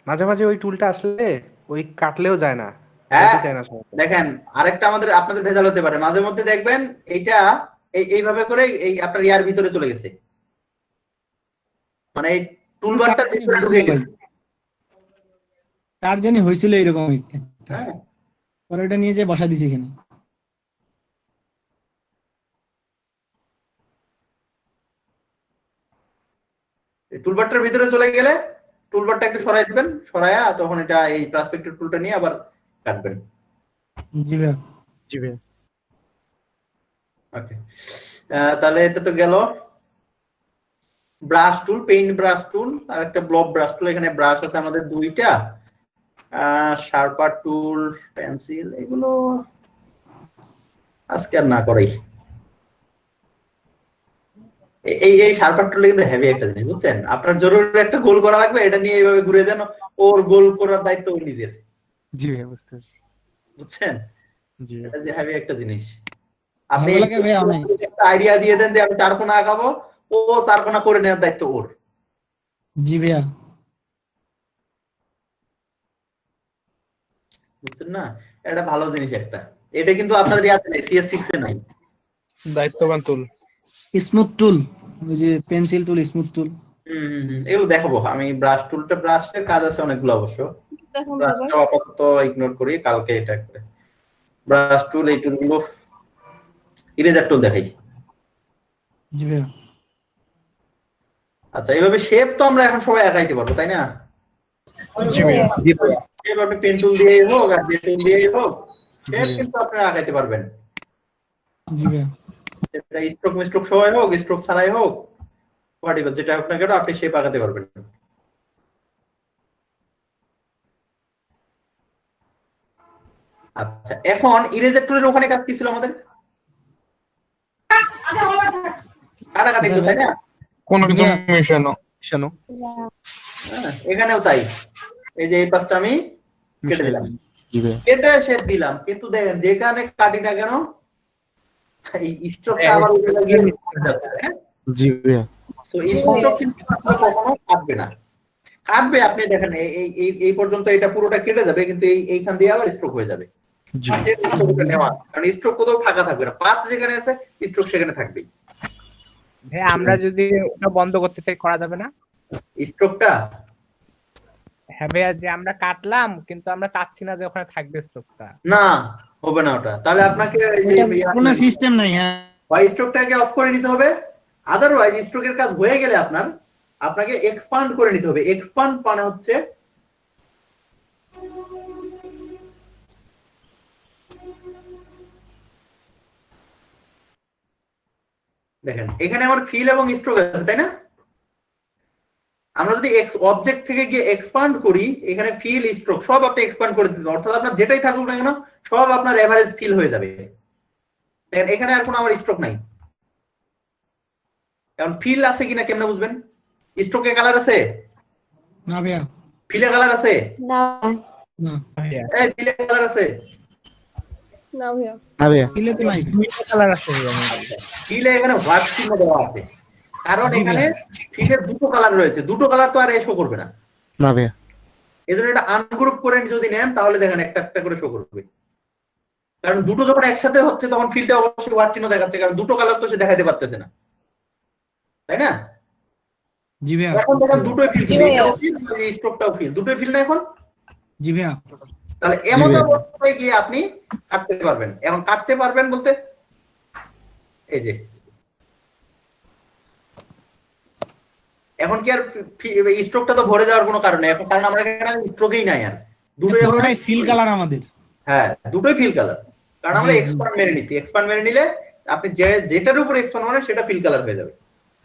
মাঝে মাঝে ওই টুলটা আসলে ওই কাটলেও যায় না, হ্যাঁ কাটতে চায় না সবাই। দেখেন আরেকটা আমাদের আপনাদের ভেজাল হতে পারে, মাঝে মধ্যে দেখবেন এইটা এইভাবে করে এই আপনার ইয়ার ভিতরে চলে গেছে, মানে এই টুলবারটার ভিতরে ঢুকে গেছে। তার জন্য হয়েছিল এরকম হ্যাঁ পরে ওটা নিয়ে যে বসা দিছি এখানে। টুলবারটার ভিতরে চলে গেলে টুলবারটা একটু সরাই দিবেন, সরায়া তখন এটা এই পার্সপেক্টিভ টুলটা নিয়ে আবার কাটবেন। জি ভাইয়া। জি ভাইয়া। ওকে, তাহলে এটা তো গেল brush tool, paint brush tool আর একটা ব্লব ব্রাশ টুল। এখানে ব্রাশ আছে আমাদের দুইটা, শার্পার টুল, পেন্সিল, এগুলো আজকে আর না করাই। এই শার্পার টুল কিন্তু হেভি একটা জিনিস, বুঝছেন? আপনার জরুরি একটা গোল করা লাগবে, এটা নিয়ে এইভাবে ঘুরে দেন, ওর গোল করার দায়িত্ব ওর নিজের। জি ভাইয়া, বুঝতে পারছি। বুঝছেন? জি এটা যে হেভি একটা জিনিস। আপনি ভালো লাগে ভাইয়া অনেক। একটা আইডিয়া দিয়ে দেন যে আমি চারকোনা আঁকাবো, ও চারকোনা করে নেওয়ার দায়িত্ব ওর। জি ভাইয়া। বুঝছেন না? এটা ভালো জিনিস একটা। এটা কিন্তু আপনাদের ইয়াতে নেই, CS6 এ নাই। দায়িত্ববান টুল। স্মুথ টুল, ওই যে পেন্সিল টুল, স্মুথ টুল। এগুলো দেখাবো আমি। ব্রাশ টুলটা, ব্রাশের কাজ আছে অনেকগুলো অবশ্য, ব্রাশটা আপাতত ইগনোর করি, কালকে এটা করে। ব্রাশ টুল, এই টুলগুলো, ইরেজার টুল দেখাই। জি ভাইয়া। আচ্ছা, এইভাবে শেপ তো আমরা এখন সবাই আঁকাইতে পারবো, তাই না? জি ভাইয়া। শেপ আপনি পেন টুল দিয়েই হোক আর যে টুল দিয়েই হোক, শেপ কিন্তু আপনারা আঁকাইতে পারবেন। জি ভাইয়া। সেটা স্ট্রোক মিস্ট্রোক সবাই হোক, স্ট্রোক ছাড়াই হোক, হোয়াটএভার যেটা হোক না কেন, আপনি শেপ আঁকাতে পারবেন। আচ্ছা, এখন ইরেজার টুলের ওখানে কাজ কি ছিল আমাদের? কাটাকাটি তো, তাই না? কোনো কিছু মিশানো। মিশানো। এখানেও তাই। এই যে এই পাশটা আমি কেটে দিলাম, জি ভাইয়া। কেটে শেপ দিলাম, কিন্তু দেখেন যেখানে কাটি না কেন এই স্ট্রোকটা আবার ওই জায়গায় গিয়ে মিশে যাচ্ছে, হ্যাঁ? জি ভাইয়া। সো এই স্ট্রোক কিন্তু আপনার কখনো কাটবে না। কাটবে, আপনি দেখেন এই পর্যন্ত এটা পুরোটা কেটে যাবে, কিন্তু এইখান দিয়ে আবার স্ট্রোক হয়ে যাবে। জি। কারণ স্ট্রোক কোথাও ফাঁকা থাকবে না, পাত যেখানে আছে স্ট্রোক সেখানে থাকবেই। ভাই আমরা যদি ওটা বন্ধ করতে চাই করা যাবে না? স্ট্রোকটা হ্যাঁ ভাইয়া, যে আমরা কাটলাম কিন্তু আমরা চাচ্ছি না যে ওখানে থাকবে স্ট্রোকটা। না, হবে না ওটা। তাহলে আপনাকে কোনো সিস্টেম নাই। হ্যাঁ, হয় স্ট্রোকটাকে অফ করে নিতে হবে, আদারওয়াইজ স্ট্রোকের কাজ হয়ে গেলে আপনাকে এক্সপান্ড করে নিতে হবে। এক্সপান্ড মানে হচ্ছে দেখেন এখানে আমার ফিল এবং স্ট্রোক আছে, তাই না? আমরা যদি অবজেক্ট থেকে গিয়ে এক্সপান্ড করি, এখানে ফিল, স্ট্রোক সব আপনি এক্সপান্ড করে দিবেন, অর্থাৎ আপনার যেটাই থাকুক না কেন সব আপনার এভারেজ ফিল হয়ে যাবে। দেখেন এখানে আর কোনো আমার স্ট্রোক নাই। এখন ফিল আছে কিনা কেমনে বুঝবেন? স্ট্রোকে কালার আছে? না ভাইয়া। ফিলে কালার আছে? না না এই ফিলে কালার আছে? না ভাইয়া। না ভাইয়া। ফিলে তো নাই। দুইটা কালার আছে ভাইয়া। ফিলে এখানে হোয়াইট চিহ্ন দেওয়া আছে, কারণ এখানে ফিলের দুটো কালার রয়েছে, দুটো কালার তো আর শো করবে না। না ভাইয়া। এজন্য এটা আনগ্রুপ করে যদি নেন তাহলে দেখেন একটা একটা করে শো করবে, কারণ দুটো যখন একসাথে হচ্ছে তখন ফিলটা অবশ্যই হোয়াইট চিহ্ন দেখাচ্ছে, কারণ দুটো কালার তো সে দেখাইতে পারতেছে না, তাই না? জি ভাইয়া। এখন দেখেন দুটোই ফিল, এটাও ফিল, এই স্ট্রোকটাও ফিল, দুটোই ফিল না এখন? জি ভাইয়া। তাহলে এমন অবস্থায় গিয়ে আপনি কাটতে পারবেন। এখন কাটতে পারবেন বলতে এই যে এখন কি আর স্ট্রোকটা তো ভরে যাওয়ার কোনো কারণ নেই এখন, কারণ আমরা এখানে স্ট্রোকেই নাই আর, দুটোই পুরোটাই ফিল কালার আমাদের। হ্যাঁ, দুটোই ফিল কালার, কারণ আমরা এক্সপান্ড মেরে নিছি। এক্সপান্ড মেরে নিলে আপনি যেটার উপর এক্সপান্ড মানে সেটা ফিল কালার হয়ে যাবে।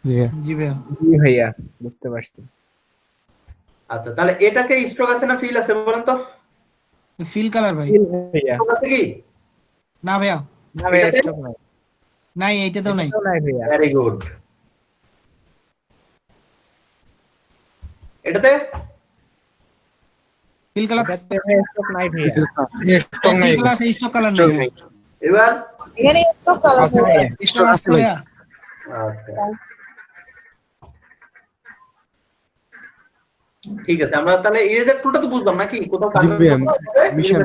জি ভাইয়া। জি ভাইয়া। জি ভাইয়া, বুঝতে পারছি। আচ্ছা, তাহলে এটাকে স্ট্রোক আছে না ফিল আছে বলেন তো? ফিল কালার ভাই। ভাইয়া স্ট্রোক আছে কি? না ভাইয়া। না ভাইয়া, স্ট্রোক নাই। নাই, এইটাতেও নাই। নাই ভাইয়া। Very good. এটাতে ফিল কালার এটাতে ভাইয়া স্টক নাই ভাইয়া। ফিল কালার সেই স্টক কালার নেই এবার এখানে স্টক কালার আছে ভাইয়া। স্টক আছে ভাইয়া। আচ্ছা ঠিক আছে, আমরা তাহলে ইরেজার টুলটা তো বুঝলাম নাকি কোথাও জি ভাইয়া, মিশন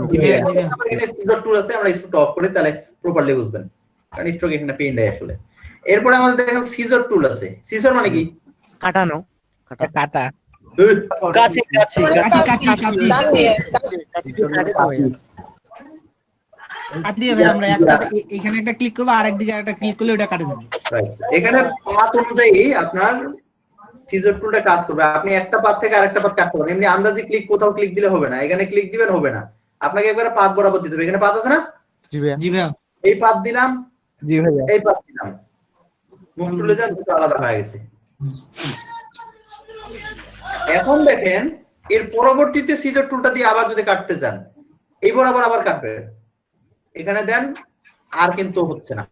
এখানে সিজার টুল আছে, আমরা স্ট্রোক অফ করে তাহলে প্রপারলি বুঝবেন, কারণ স্ট্রোক এখানে পেইন দেয় আসলে। এরপরে আমাদের দেখেন সিজার টুল আছে। সিজার মানে কি? কাটানো কাটা। কাছে কাছে দিয়ে ভাই আমরা একটা এখানে একটা ক্লিক করব, আর একদিকে একটা ক্লিক করলে ওটা কাটে যাবে। রাইট, এখানে পাথ অনুযায়ী আপনার সিজার টুলটা কাজ করবে। আপনি একটা পাথ থেকে আরেকটা পাথ কাটতে পারেন, এমনি আন্দাজি ক্লিক কোথাও ক্লিক দিলে হবে না, এখানে ক্লিক দিবেন হবে না, আপনাকে একবারে পাথ বরাবর দিতে হবে। এখানে পাথ আছে না? জি ভাইয়া, জি ভাইয়া। এই পাথ দিলাম, জি ভাইয়া। এই পাথ দিলাম, মুভ টুলে যান, দুটো আলাদা হয়ে গেছে। এখন দেখেন এর পরবর্তীতে সিজার টুলটা দিয়ে আবার যদি কাটতে চান, এই বরাবর আবার কাটবেন, এখানে দেন, আর কিন্তু হচ্ছে না,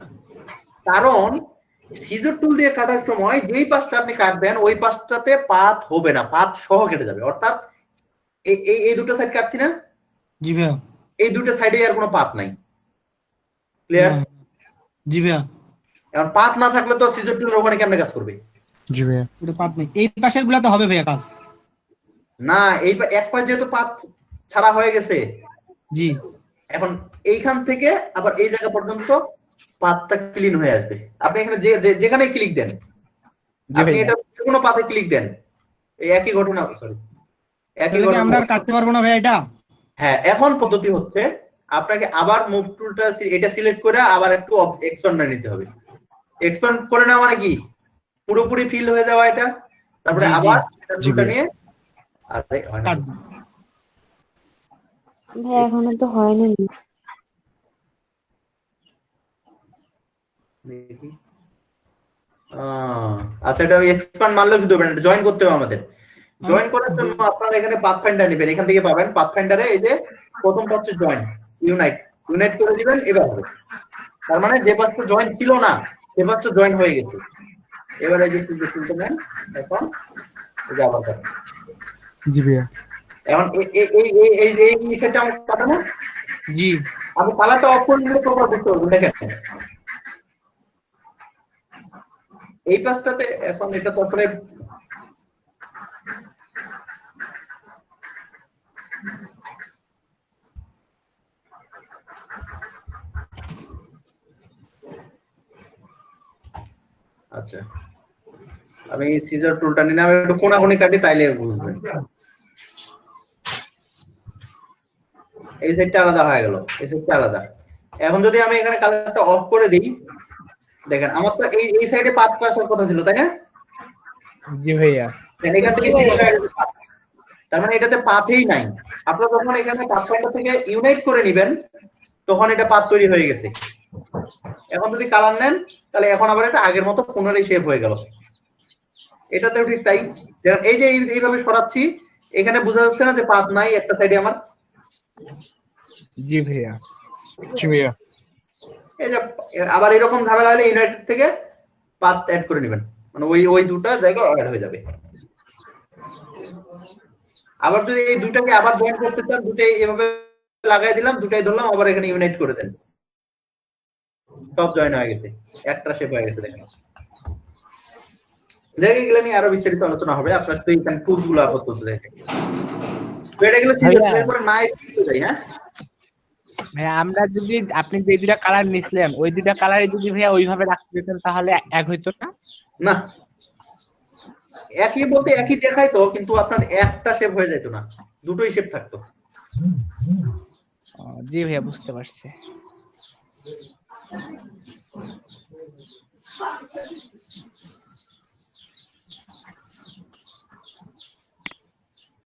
কারণ সিজার টুল দিয়ে কাটার সময় যেই পাশটা আপনি কাটবেন ওই পাশটাতে পাত হবে না, পাত সহ কেটে যাবে। অর্থাৎ এই দুটো সাইড কাটছি না, জি ভাইয়া। এই দুটো সাইডে আর কোনো পাত নাই। ক্লিয়ার? জি ভাইয়া। এখন পাত না থাকলে তো সিজার টুল ওখানে কেমনে কাজ করবে? জি ভাইয়া, ওটা পাত নেই, এই পাশের গুলাতে হবে ভাইয়া কাজ। না, এই এক পাশ যেহেতু পাত ছাড়া হয়ে গেছে, জি এখন এইখান থেকে আবার এই জায়গা পর্যন্ত পাতটা ক্লিন হয়ে আসবে। আপনি এখানে যেখানে ক্লিক দেন, আপনি এটা যে কোনো পাতে ক্লিক দেন, এই একই ঘটনা, সরি একই তাহলে কি আমরা আর ঘটনা। কাটতে পারবো না ভাইয়া এটা? হ্যাঁ, এখন পদ্ধতি হচ্ছে আপনাকে আবার মুভ টুলটা এটা সিলেক্ট করে আবার একটু এক্সপ্যান্ড করে নিতে হবে। এক্সপ্যান্ড করে নেওয়া মানে কি পুরোপুরি ফিল হয়ে যাওয়া এটা, তারপরে জি, জি। আবার টুলটা নিয়ে আরে হয় না। কাটবো। ভাই এখনো তো হয়নি। দেখি। আচ্ছা, এটা এক্সপ্যান্ড মারলেও শুধু হবে না, জয়েন করতে হবে আমাদের। জয়েন করার জন্য আপনারা এখানে পাথফাইন্ডার নেবেন, এখান থেকে পাবেন পাথফাইন্ডারে এই যে প্রথমটা হচ্ছে জয়েন, ইউনাইট করে দিবেন, এবার হবে। তার মানে যে পাঁচটা জয়েন ছিল না সে পাঁচটা জয়েন হয়ে গেছে। এবারে যে তুলতে নেন, এখন এই যে আবার কাটেন। জি ভাইয়া, এখন এই সেটটা আমরা কাটানো, জি আপনি কালারটা অফ করে দিলে প্রপার বুঝতে পারবেন। দেখেন এই পাশটাতে এখন এটা তারপরে আচ্ছা, আমি সিজার টুলটা নিয়ে আমি একটু কোনাকুনি কাটি, তাইলে বুঝবেন। এই সাইডটা আলাদা হয়ে গেল, এই সাইডটা আলাদা। এখন যদি আমি এখানে কালারটা অফ করে দিই, দেখেন আমার তো এই সাইডে পাতটা আসার কথা ছিল, তাই না? জি ভাইয়া। এখান থেকে তার মানে এটাতে পাথেই নাই। আপনারা যখন এখানে পাথফাইন্ডার থেকে ইউনাইট করে নেবেন তখন এটা পাথ তৈরি হয়ে গেছে। এখন যদি কালার নেন তাহলে এখন আবার এটা আগের মতো পুনরায় শেপ হয়ে গেল। এটাতেও ঠিক তাই, যেমন এই যে এইভাবে সরাচ্ছি, এখানে বোঝা যাচ্ছে না যে পাথ নাই একটা সাইডে আমার। জি ভাইয়া। জি ভাইয়া। এই যে আবার এরকম ঝামেলা হলে ইউনাইটেড থেকে পাথ অ্যাড করে নেবেন, মানে ওই দুটো জায়গা অ্যাড হয়ে যাবে। আবার যদি এই দুটাকে আবার জয়েন করতে চান, দুটাই এভাবে লাগাই দিলাম, দুটাই ধরলাম, আবার এখানে ইউনাইট করে দেন, সব জয়েন হয়ে গেছে, একটা শেপ হয়ে গেছে। দেখেন দেখে গেলে নিয়ে আরো বিস্তারিত আলোচনা হবে, আপনার তো এখানে টুলস গুলো আপাতত দেখেন। এটা গেলে পরে নাই যাই। হ্যাঁ ভাইয়া, আমরা যদি আপনি যে দুইটা কালার নিছিলেন ওই দুইটা কালারে যদি ভাইয়া ওইভাবে রাখতে যেতেন তাহলে এক হইতো না? না, একই বলতে একই দেখাইতো, কিন্তু আপনার একটা শেপ হয়ে যেত না, দুটোই শেপ থাকতো। জি ভাইয়া, বুঝতে পারছি।